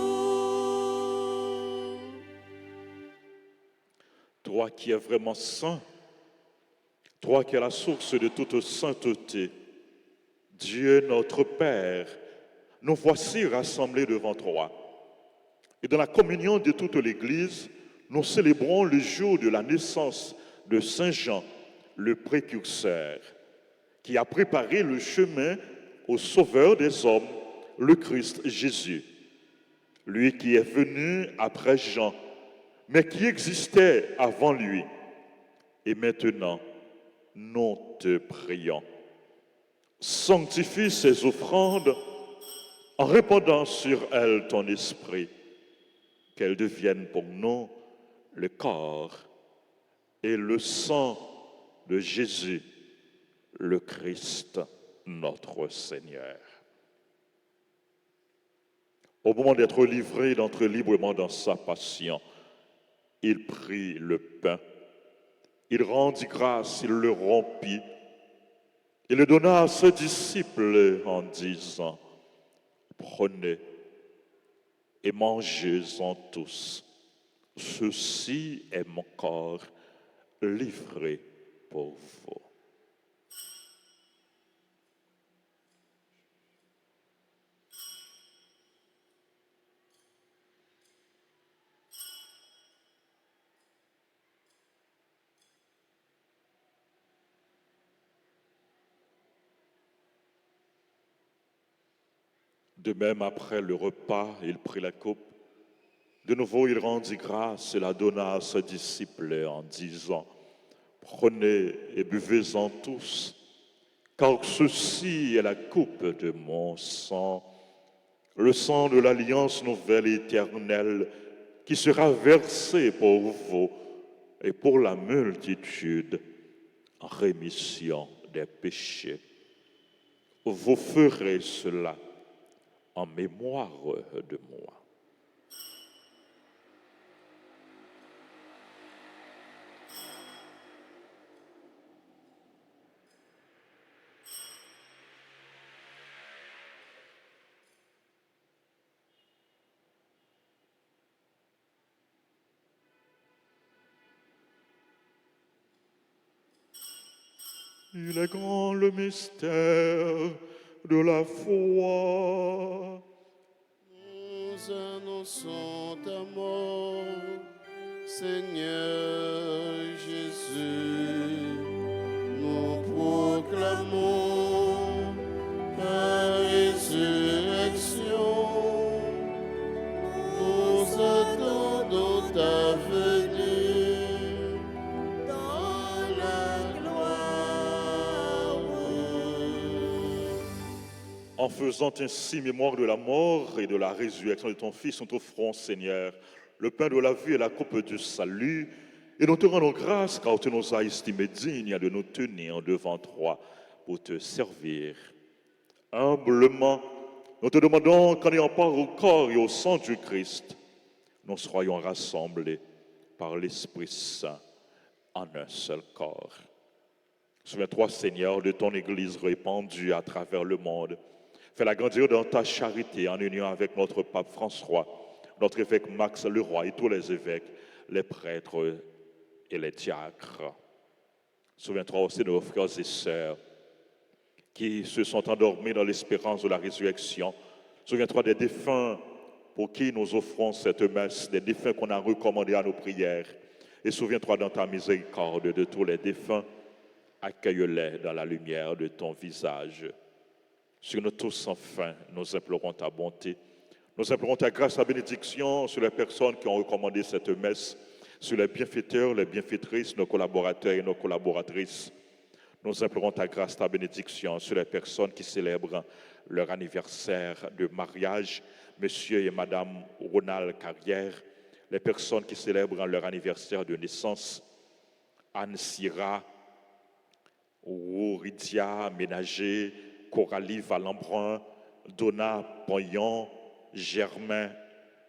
Toi qui es vraiment saint, toi qui es la source de toute sainteté, Dieu notre Père, nous voici rassemblés devant toi. Et dans la communion de toute l'Église, nous célébrons le jour de la naissance de Saint Jean, le précurseur, qui a préparé le chemin au Sauveur des hommes, le Christ Jésus. Lui qui est venu après Jean, mais qui existait avant lui. Et maintenant, nous te prions. Sanctifie ces offrandes en répandant sur elles ton esprit, qu'elles deviennent pour nous le corps et le sang de Jésus, le Christ, notre Seigneur. Au moment d'être livré, d'entrer librement dans sa passion, il prit le pain, il rendit grâce, il le rompit, il le donna à ses disciples en disant, « Prenez et mangez-en tous. Ceci est mon corps livré pour vous. » De même, après le repas, il prit la coupe. De nouveau, il rendit grâce et la donna à ses disciples en disant, « Prenez et buvez-en tous, car ceci est la coupe de mon sang, le sang de l'alliance nouvelle et éternelle qui sera versé pour vous et pour la multitude en rémission des péchés. Vous ferez cela en mémoire de moi. » Il est grand le mystère de la foi. Nous annonçons ta mort, Seigneur Jésus. Nous proclamons ta résurrection. Nous attendons ta venue dans la gloire. En faisant ainsi mémoire de la mort et de la résurrection de ton Fils, nous t'offrons, Seigneur, le pain de la vie et la coupe du salut, et nous te rendons grâce car tu nous as estimés dignes de nous tenir devant toi pour te servir. Humblement, nous te demandons qu'en ayant part au corps et au sang du Christ, nous soyons rassemblés par l'Esprit Saint en un seul corps. Souviens-toi, Seigneur, de ton Église répandue à travers le monde. Fais-la grandir dans ta charité en union avec notre pape François, notre évêque Max Leroy et tous les évêques, les prêtres et les diacres. Souviens-toi aussi de nos frères et sœurs qui se sont endormis dans l'espérance de la résurrection. Souviens-toi des défunts pour qui nous offrons cette messe, des défunts qu'on a recommandés à nos prières. Et souviens-toi dans ta miséricorde de tous les défunts. Accueille-les dans la lumière de ton visage. Sur nous tous, enfin, nous implorons ta bonté. Nous implorons ta grâce, ta bénédiction sur les personnes qui ont recommandé cette messe, sur les bienfaiteurs, les bienfaitrices, nos collaborateurs et nos collaboratrices. Nous implorons ta grâce, ta bénédiction sur les personnes qui célèbrent leur anniversaire de mariage, Monsieur et Madame Ronald Carrière, les personnes qui célèbrent leur anniversaire de naissance, Anne Syrah, Ouridia Ménager, Coralie Vallembrun, Donna Poyon, Germain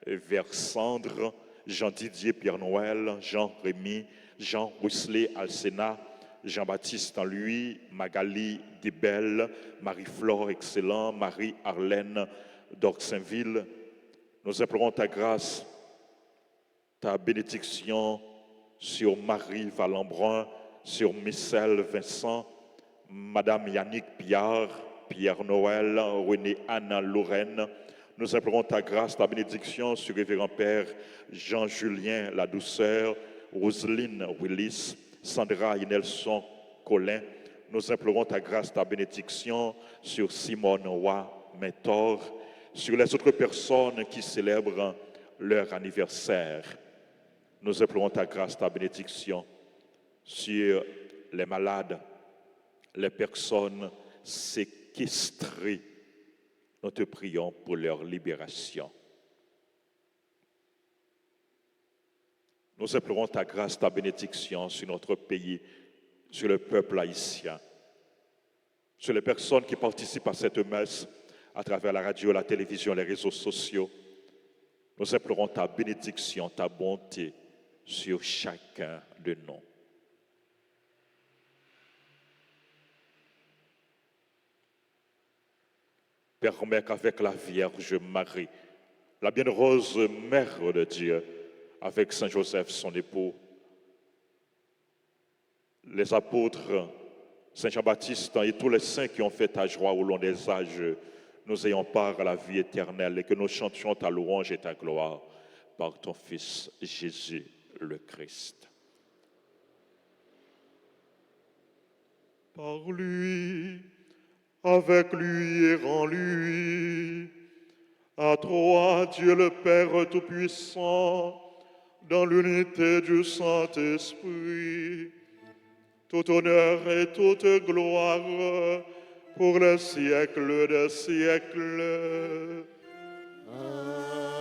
Versandre, Jean-Didier Pierre-Noël, Jean-Rémy, Jean Rousselet Alcena, Jean-Baptiste Louis, Magali Debelle, Marie-Flore Excellent, Marie-Arlène d'Orxinville. Nous implorons ta grâce, ta bénédiction sur Marie Vallembrun, sur Michel Vincent, Madame Yannick Piard, Pierre-Noël, René-Anne Lorraine. Nous implorons ta grâce, ta bénédiction sur Révérend Père Jean-Julien La Douceur, Roselyne Willis, Sandra Inelson Colin. Nous implorons ta grâce, ta bénédiction sur Simone Roy Mentor, sur les autres personnes qui célèbrent leur anniversaire. Nous implorons ta grâce, ta bénédiction sur les malades, les personnes séquestrés. Nous te prions pour leur libération. Nous implorons ta grâce, ta bénédiction sur notre pays, sur le peuple haïtien, sur les personnes qui participent à cette messe à travers la radio, la télévision, les réseaux sociaux. Nous implorons ta bénédiction, ta bonté sur chacun de nous. Permets qu'avec la Vierge Marie, la bienheureuse Mère de Dieu, avec Saint Joseph, son époux, les apôtres, Saint Jean-Baptiste et tous les saints qui ont fait ta joie au long des âges, nous ayons part à la vie éternelle et que nous chantions ta louange et ta gloire par ton Fils Jésus le Christ. Par lui, avec lui et en lui, à toi, Dieu le Père Tout-Puissant, dans l'unité du Saint-Esprit, tout honneur et toute gloire pour le siècle des siècles. Amen.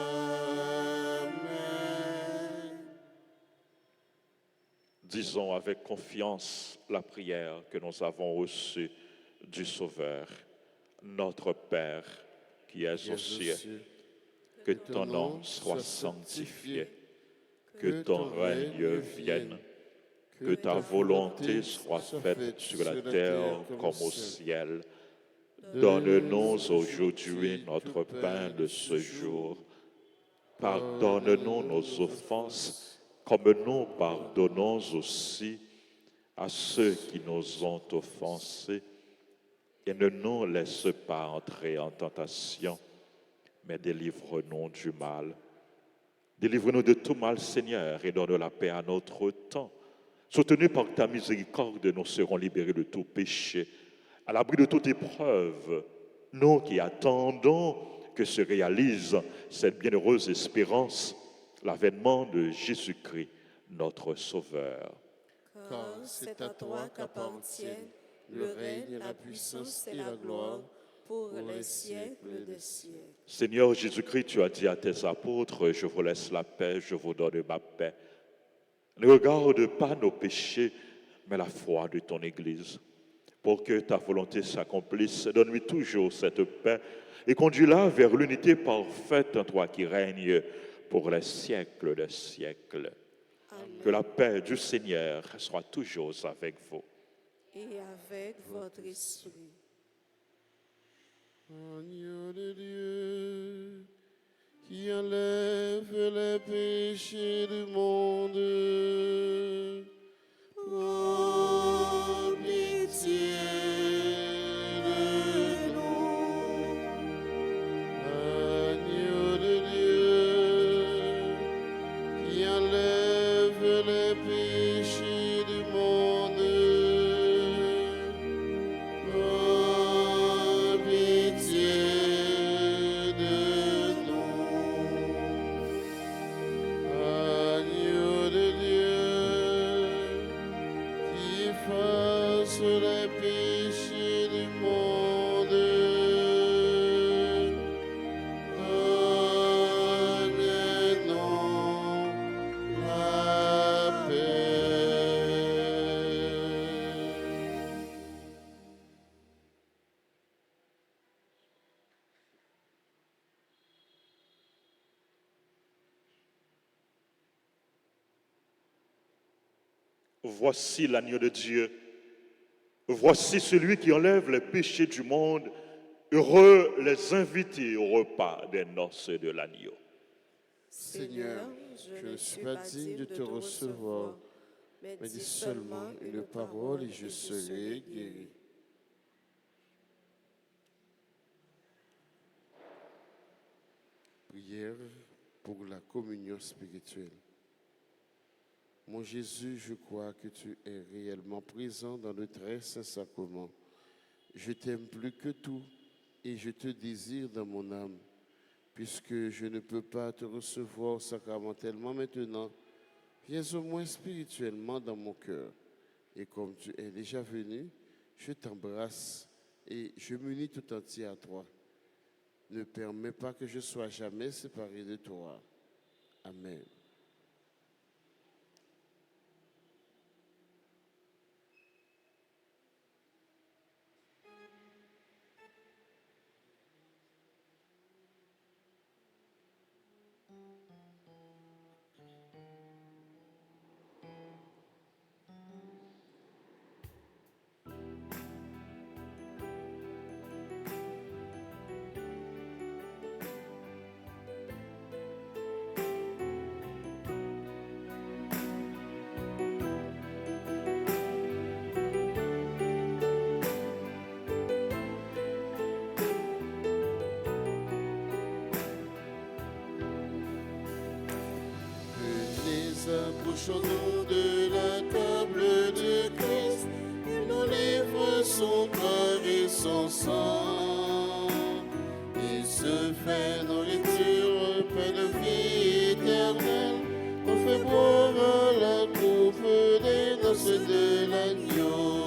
Disons avec confiance la prière que nous avons reçue du Sauveur. Notre Père qui es aux cieux, que ton nom soit sanctifié, que ton règne vienne, que ta volonté soit faite sur la terre comme au ciel. Donne-nous aujourd'hui notre pain de ce jour. Pardonne-nous nos offenses, comme nous pardonnons aussi à ceux qui nous ont offensés. Et ne nous laisse pas entrer en tentation, mais délivre-nous du mal. Délivre-nous de tout mal, Seigneur, et donne la paix à notre temps. Soutenus par ta miséricorde, nous serons libérés de tout péché, à l'abri de toute épreuve, nous qui attendons que se réalise cette bienheureuse espérance, l'avènement de Jésus-Christ, notre Sauveur. Car c'est à toi qu'appartiennent le règne, la puissance et la gloire pour les siècles des siècles. Seigneur Jésus-Christ, tu as dit à tes apôtres, je vous laisse la paix, je vous donne ma paix. Ne regarde pas nos péchés, mais la foi de ton Église. Pour que ta volonté s'accomplisse, donne-lui toujours cette paix et conduis-la vers l'unité parfaite en toi qui règnes pour les siècles des siècles. Amen. Que la paix du Seigneur soit toujours avec vous. Et avec votre esprit. Agneau de Dieu, qui enlève les péchés du monde, prends pitié de nous. Agneau de Dieu, qui enlève les péchés du monde, prends pitié de nous. Agneau de Dieu, qui efface les péchés du monde, donne-nous la paix. Voici l'agneau de Dieu. Voici celui qui enlève les péchés du monde. Heureux les invités au repas des noces de l'agneau. Seigneur, je ne suis pas digne de te recevoir, mais dis seulement une parole et je serai guéri. Prière pour la communion spirituelle. Mon Jésus, je crois que tu es réellement présent dans le très saint sacrement. Je t'aime plus que tout et je te désire dans mon âme. Puisque je ne peux pas te recevoir sacramentellement maintenant, viens au moins spirituellement dans mon cœur. Et comme tu es déjà venu, je t'embrasse et je m'unis tout entier à toi. Ne permets pas que je sois jamais séparé de toi. Amen. Approchons-nous de la table de Christ, il nous livre son corps et son sang. Il se fait nourriture, paix de vie éternelle, on fait boire la coupe des noces de l'agneau.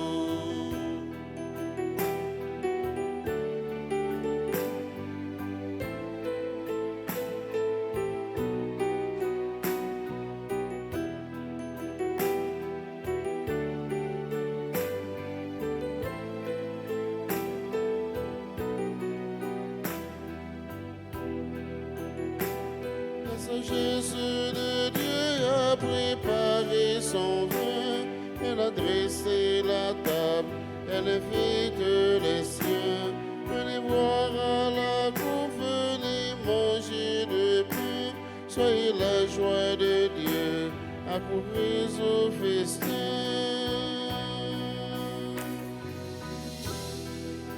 Jésus de Dieu a préparé son vin, elle a dressé la table, elle invite les siens. Venez boire à la coupe, venez manger le pain, soyez la joie de Dieu, accourez au festin.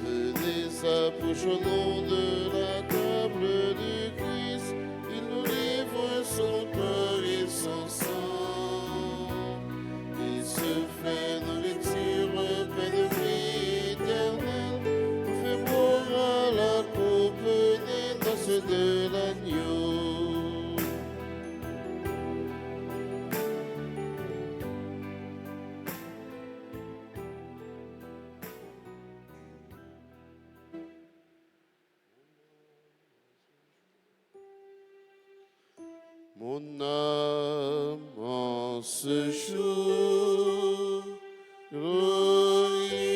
Venez, approchons-nous de la table du Christ, il nous livre son corps et son sang. Il se fait nourriture, paix de vie éternelle, on fait boire à la coupe des noces de l'agneau. Mon âme en ce jour glorifie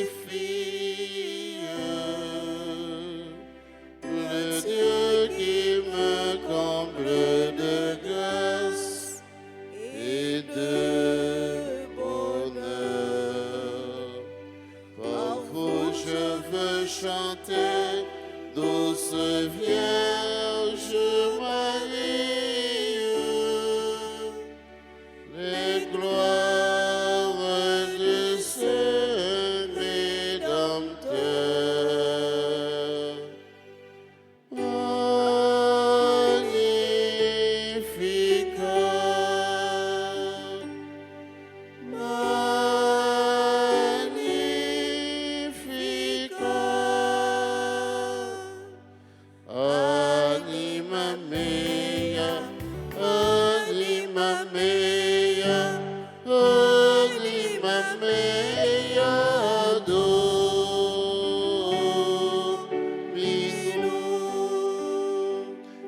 le Dieu qui me comble de grâce et de bonheur. Par vous je veux chanter, douce Vierge Marie, les gloires de ce Rédempteur. Anima mea, anima mea, anima mea, Dominum.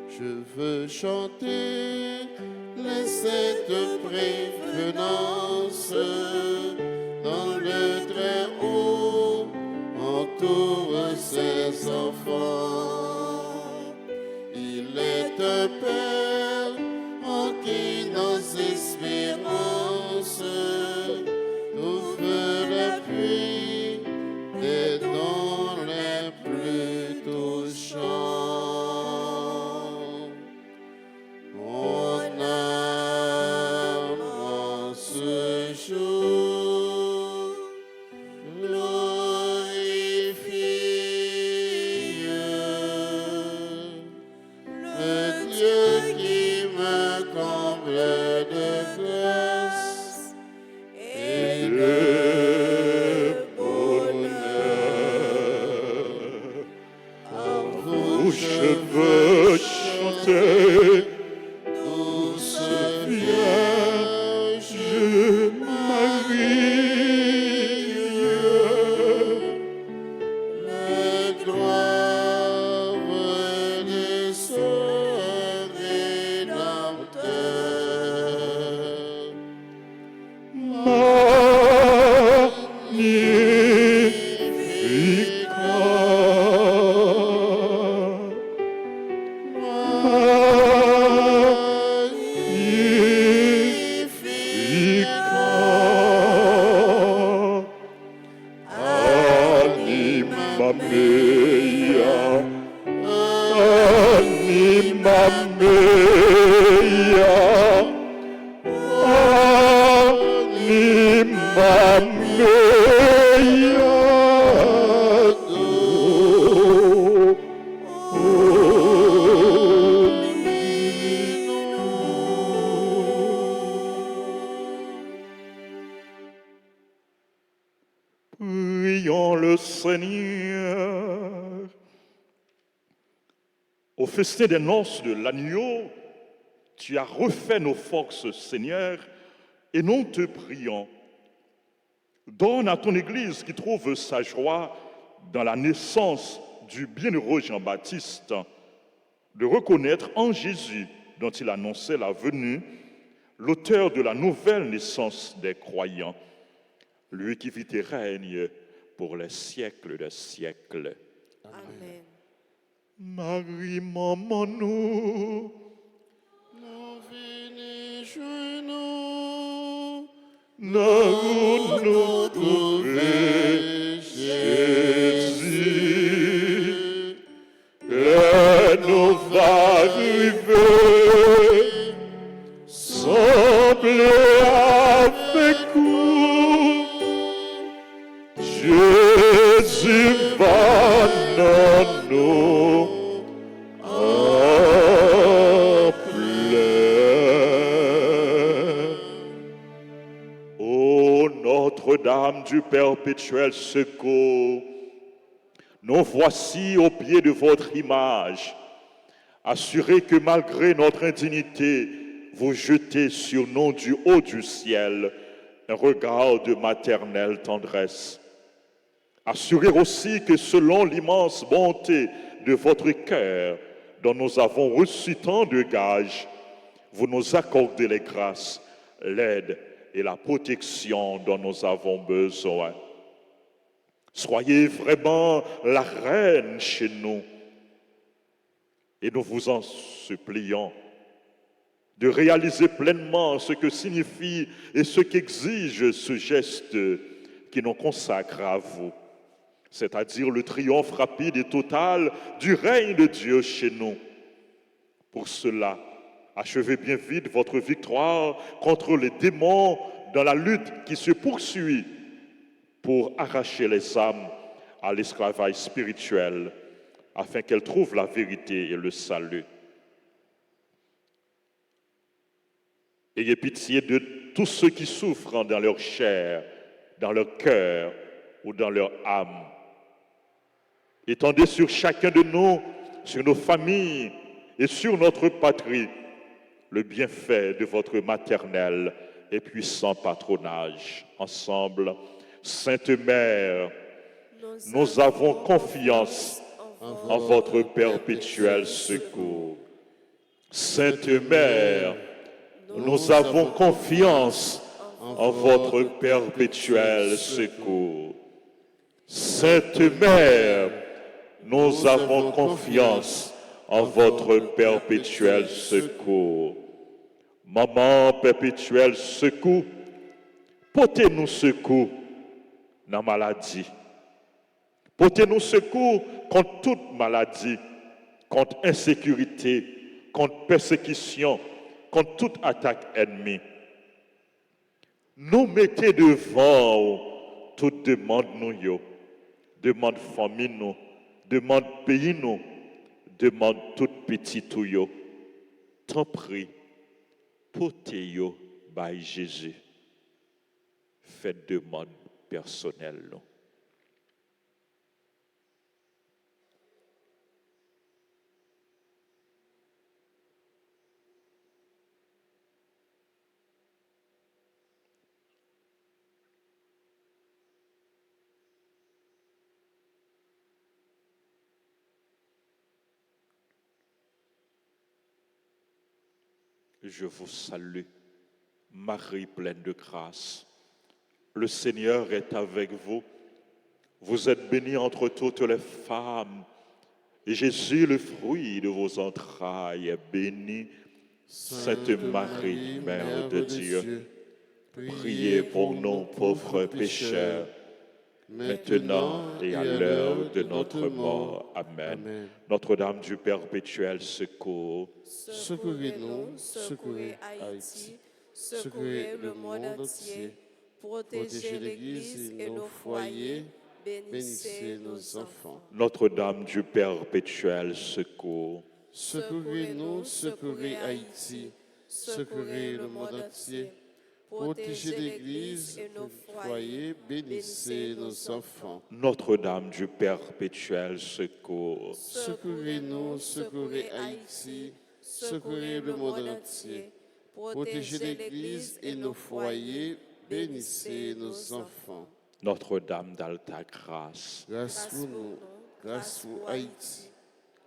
Je veux chanter les saintes prévenances dans le Très-Haut, entoure ses enfants. Il est un Père en qui nos espérances trouvent l'appui des dons les plus touchants. Mon âme en ce jour glorifie le Dieu qui me comble de grâce festin des noces de l'agneau, tu as refait nos forces, Seigneur, et nous te prions. Donne à ton Église qui trouve sa joie dans la naissance du bienheureux Jean-Baptiste de reconnaître en Jésus, dont il annonçait la venue, l'auteur de la nouvelle naissance des croyants, lui qui vit et règne pour les siècles des siècles. Amen. Marie, maman, nous, Nous venons joindre nous, nous trouver Jésus, et nous va arriver, sembler avec vous. Jésus va dans nous en pleurs. Ô Notre-Dame du perpétuel secours, nous voici au pied de votre image, assurés que malgré notre indignité, vous jetez sur nous du haut du ciel un regard de maternelle tendresse. Assurez aussi que selon l'immense bonté de votre cœur, dont nous avons reçu tant de gages, vous nous accordez les grâces, l'aide et la protection dont nous avons besoin. Soyez vraiment la reine chez nous. Et nous vous en supplions de réaliser pleinement ce que signifie et ce qu'exige ce geste qui nous consacre à vous, c'est-à-dire le triomphe rapide et total du règne de Dieu chez nous. Pour cela, achevez bien vite votre victoire contre les démons dans la lutte qui se poursuit pour arracher les âmes à l'esclavage spirituel, afin qu'elles trouvent la vérité et le salut. Ayez pitié de tous ceux qui souffrent dans leur chair, dans leur cœur ou dans leur âme. Étendez sur chacun de nous, sur nos familles et sur notre patrie, le bienfait de votre maternel et puissant patronage. Ensemble, Sainte Mère, nous avons confiance en votre perpétuel secours. Sainte Mère, nous avons confiance en votre perpétuel secours. Sainte Mère, nous avons confiance en votre perpétuel secours. Maman perpétuel secours, portez-nous secours dans la maladie. Portez-nous secours contre toute maladie, contre insécurité, contre persécution, contre toute attaque ennemie. Nous mettez devant toute demande nous, demande famille nous, demande pays nous, demande toute petite yo. T'en prie, portez-yo by Jésus. Faites demande personnelle nous. Je vous salue, Marie pleine de grâce. Le Seigneur est avec vous. Vous êtes bénie entre toutes les femmes. Et Jésus, le fruit de vos entrailles, est béni. Sainte Marie, Mère de Dieu, priez pour nous pauvres pécheurs, maintenant et à l'heure de notre mort. Amen. Notre-Dame du perpétuel secours, Secourez-nous, secourez Haïti, secourez le monde entier, protégez l'Église et nos foyers, bénissez nos enfants. Notre-Dame du perpétuel secours, Secourez-nous, secourez Haïti, secourez le monde entier, Protégez l'Église et nos foyers, bénissez nos enfants. Notre-Dame du perpétuel secours, Secourez-nous, secourez Haïti, secourez le monde entier. Protégez l'Église et nos foyers, bénissez nos enfants. Notre-Dame d'Alta Grâce, Grâce pour nous, grâce pour Haïti,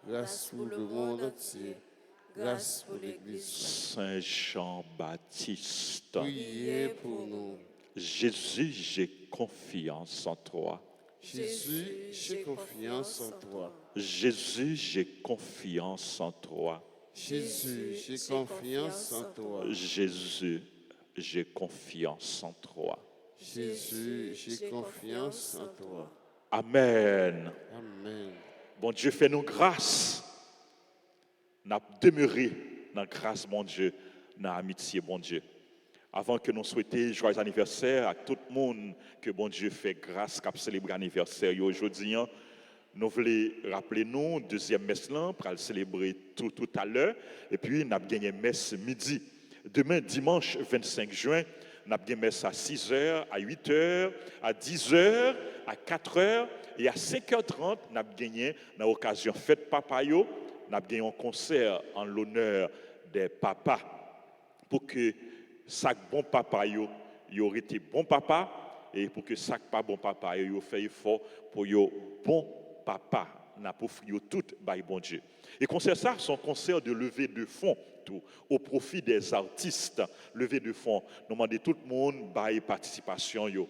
grâce pour le monde entier, grâce pour l'Église. Saint Jean-Baptiste, Priez pour nous. Jésus, j'ai confiance en toi. Jésus, j'ai confiance en toi. Jésus, j'ai confiance en toi. Jésus, j'ai confiance en toi. Jésus, j'ai confiance en toi. Jésus, j'ai confiance en toi. Amen. Amen. Bon Dieu, fais-nous grâce. N'a demeuré dans la grâce, mon Dieu, dans l'amitié, bon Dieu. Avant que nous souhaitions joyeux anniversaire à tout le monde que bon Dieu fait grâce, qui a célébré l'anniversaire aujourd'hui, nous voulons rappeler nous, deuxième messe là, pour le célébrer tout à l'heure. Et puis, nous avons gagné messe midi. Demain, dimanche 25 juin, nous avons gagné messe à 6h, à 8h, à 10h, à 4h et à 5h30. Nous avons gagné, dans l'occasion fête papa yo, nous avons gagné un concert en l'honneur des papas. Pour que chaque bon papa yo aurait été bon papa et pour que chaque pas bon papa yo fait effort pour yo bon papa n'a pas offert tout by bon Dieu. Et concert ça, son concert de levée de fonds tout au profit des artistes, levée de fonds. Nous demandons tout le monde by participation yo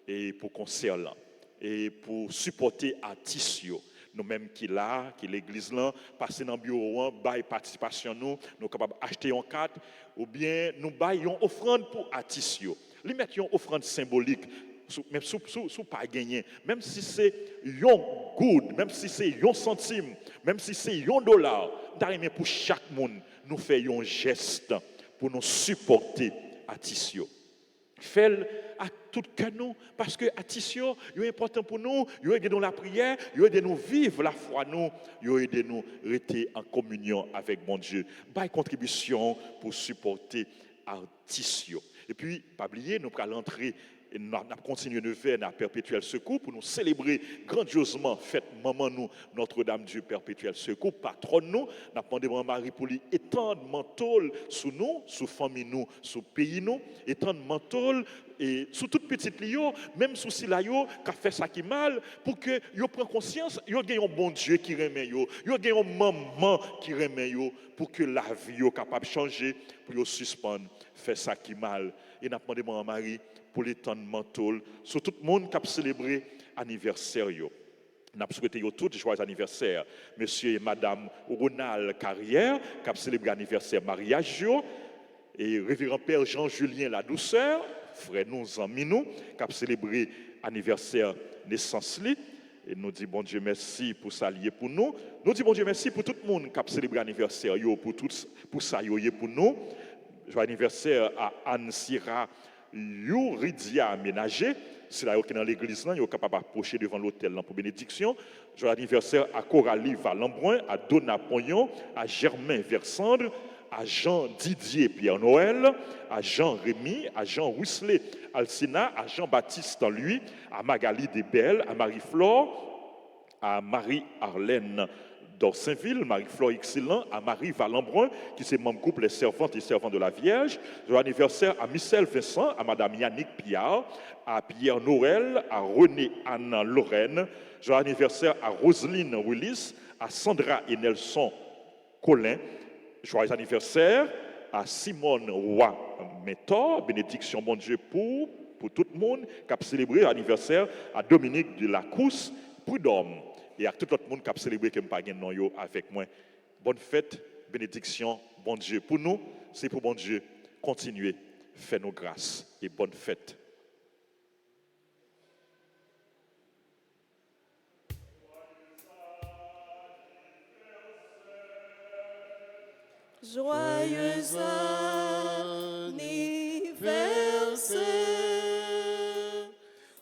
et pour concert là et pour supporter artistes yo. Nous-mêmes qui là, qui l'église là, passer dans le bureau, bail participation nous capables d'acheter une carte ou bien nous baillons offrande pour artistes. Lui mettre une offrande symbolique même sous pas gagner, même si c'est un good, même si c'est un centime, même si c'est $1, d'arriver pour chaque monde nous faisons un geste pour nous supporter artistes. Fais-le à tout cœur nous, parce que Atissio, c'est important pour nous, il aide dans la prière, il aide nous vivre la foi nous, il aide nous rester en communion avec mon Dieu. Bail contribution pour supporter Atissio. Et puis, pas oublier, nous allons entrer et nous continuons de faire dans perpétuel secours pour nous célébrer grandiosement fête maman nous Notre-Dame du perpétuel secours patronne nous n'a demandé à Marie pour lui étendre manteau sous nous sous famille nous sous pays nous étendre manteau et sous toute petite lio même sous si la yo qui fait ça qui mal pour que yo prend conscience yo gagne un bon Dieu qui remet yo gagne un maman qui remet yo pour que la vie yo capable changer pour yo suspendre faire ça qui mal et n'a demandé à Marie pour les temps de manteau, sur tout le monde qui a célébré l'anniversaire. Nous avons souhaité tout joyeux anniversaire. Monsieur et Madame Ronald Carrière, qui a célébré l'anniversaire mariage. Et révérend Père Jean-Julien La Douceur, frère nous, amis nous, qui a célébré l'anniversaire naissance. Et nous disons bon Dieu merci pour s'allier pour nous. Nous disons bon Dieu merci pour tout le monde qui a célébré l'anniversaire, pour ça, pour nous. Joyeux anniversaire à Anne Sira Youridia aménagé, c'est là qui est dans l'église, il est capable d'approcher devant l'hôtel pour bénédiction. Joyeux anniversaire à Coralie Valambroin, à Donna Pognon, à Germain Versandre, à Jean Didier Pierre Noël, à Jean Rémy, à Jean Rousselet Alcina, à Jean-Baptiste en lui, à Magali Desbelles, à Marie-Flore, à Marie-Arlène d'Orsainville, Marie-Flore Excellent, à Marie Valambroin, qui est membre groupe Les Servantes et Servants de la Vierge. Joyeux anniversaire à Michel Vincent, à Madame Yannick Piard, à Pierre Noël, à René Anna Lorraine. Joyeux anniversaire à Roselyne Willis, à Sandra et Nelson Colin. Joyeux anniversaire à Simone Roy Méthor, bénédiction bon Dieu pour tout le monde, qui a célébré l'anniversaire à Dominique de la Cousse, Prud'homme. Et à tout le monde qui a célébré que je n'ai pas avec moi. Bonne fête, bénédiction, bon Dieu. Pour nous, c'est pour bon Dieu. Continuez, faites nos grâces et bonne fête. Joyeux anniversaire,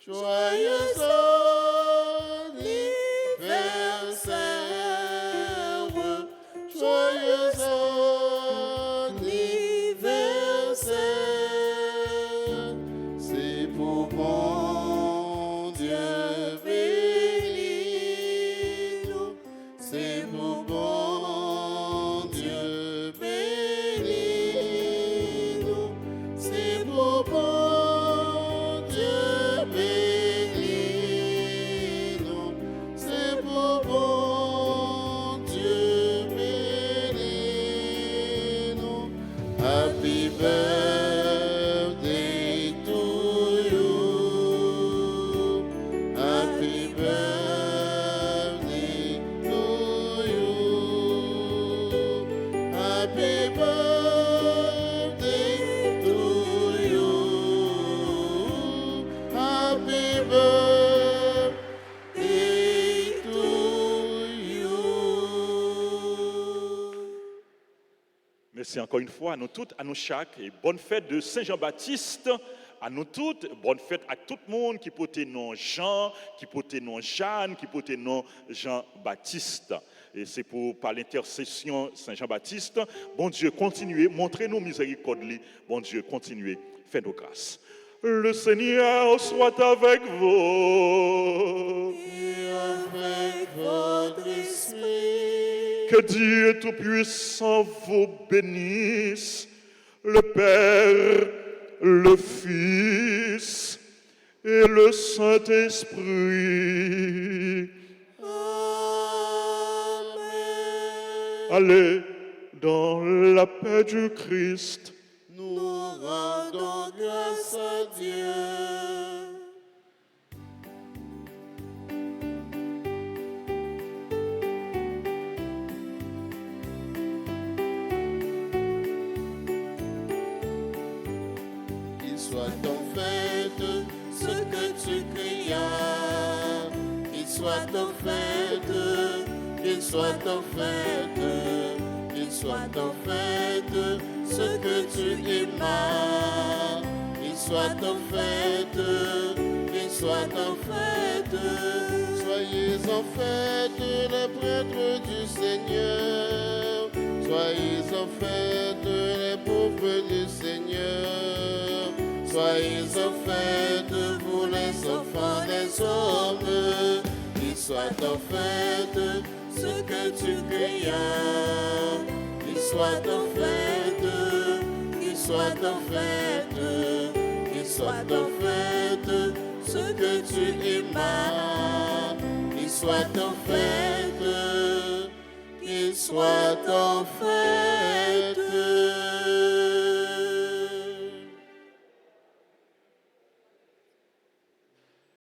joyeux anniversaire, joyeux anniversaire, c'est pour bon Dieu, bénis-nous, c'est pour bon Dieu, bénis-nous, c'est pour bon Dieu, bénis-nous. Happy birthday to you. Happy birthday to you. Happy birthday to you. Happy birthday to you. Merci encore une fois à nous toutes, à nous chaque, et bonne fête de Saint-Jean-Baptiste, à nous toutes, bonne fête à tout le monde qui porte nom Jean, qui porte nom Jeanne, qui porte nom Jean-Baptiste. Et c'est par l'intercession Saint-Jean-Baptiste, bon Dieu, continuez, montrez-nous miséricorde, bon Dieu, continuez, faites-nous grâce. Le Seigneur soit avec vous. Et avec votre esprit, Que Dieu Tout-Puissant vous bénisse, le Père, le Fils et le Saint-Esprit. Amen. Allez dans la paix du Christ. Nous rendons grâce à Dieu. Qu'il soit en fête ce que tu crias, qu'il soit en fête, qu'il soit en fête, qu'il soit en fête ce que tu aimas, qu'il soit en fête, qu'il soit en fête. Soyez en fête les prêtres du Seigneur, soyez en fête les pauvres du Seigneur, soyez en fête vous les enfants des hommes, qu'il soit en fête ce que tu crias, qu'il soit en fête, qu'il soit en fête, qu'il soit en fête ce que tu aimas, qu'il soit en fête, qu'il soit en fête.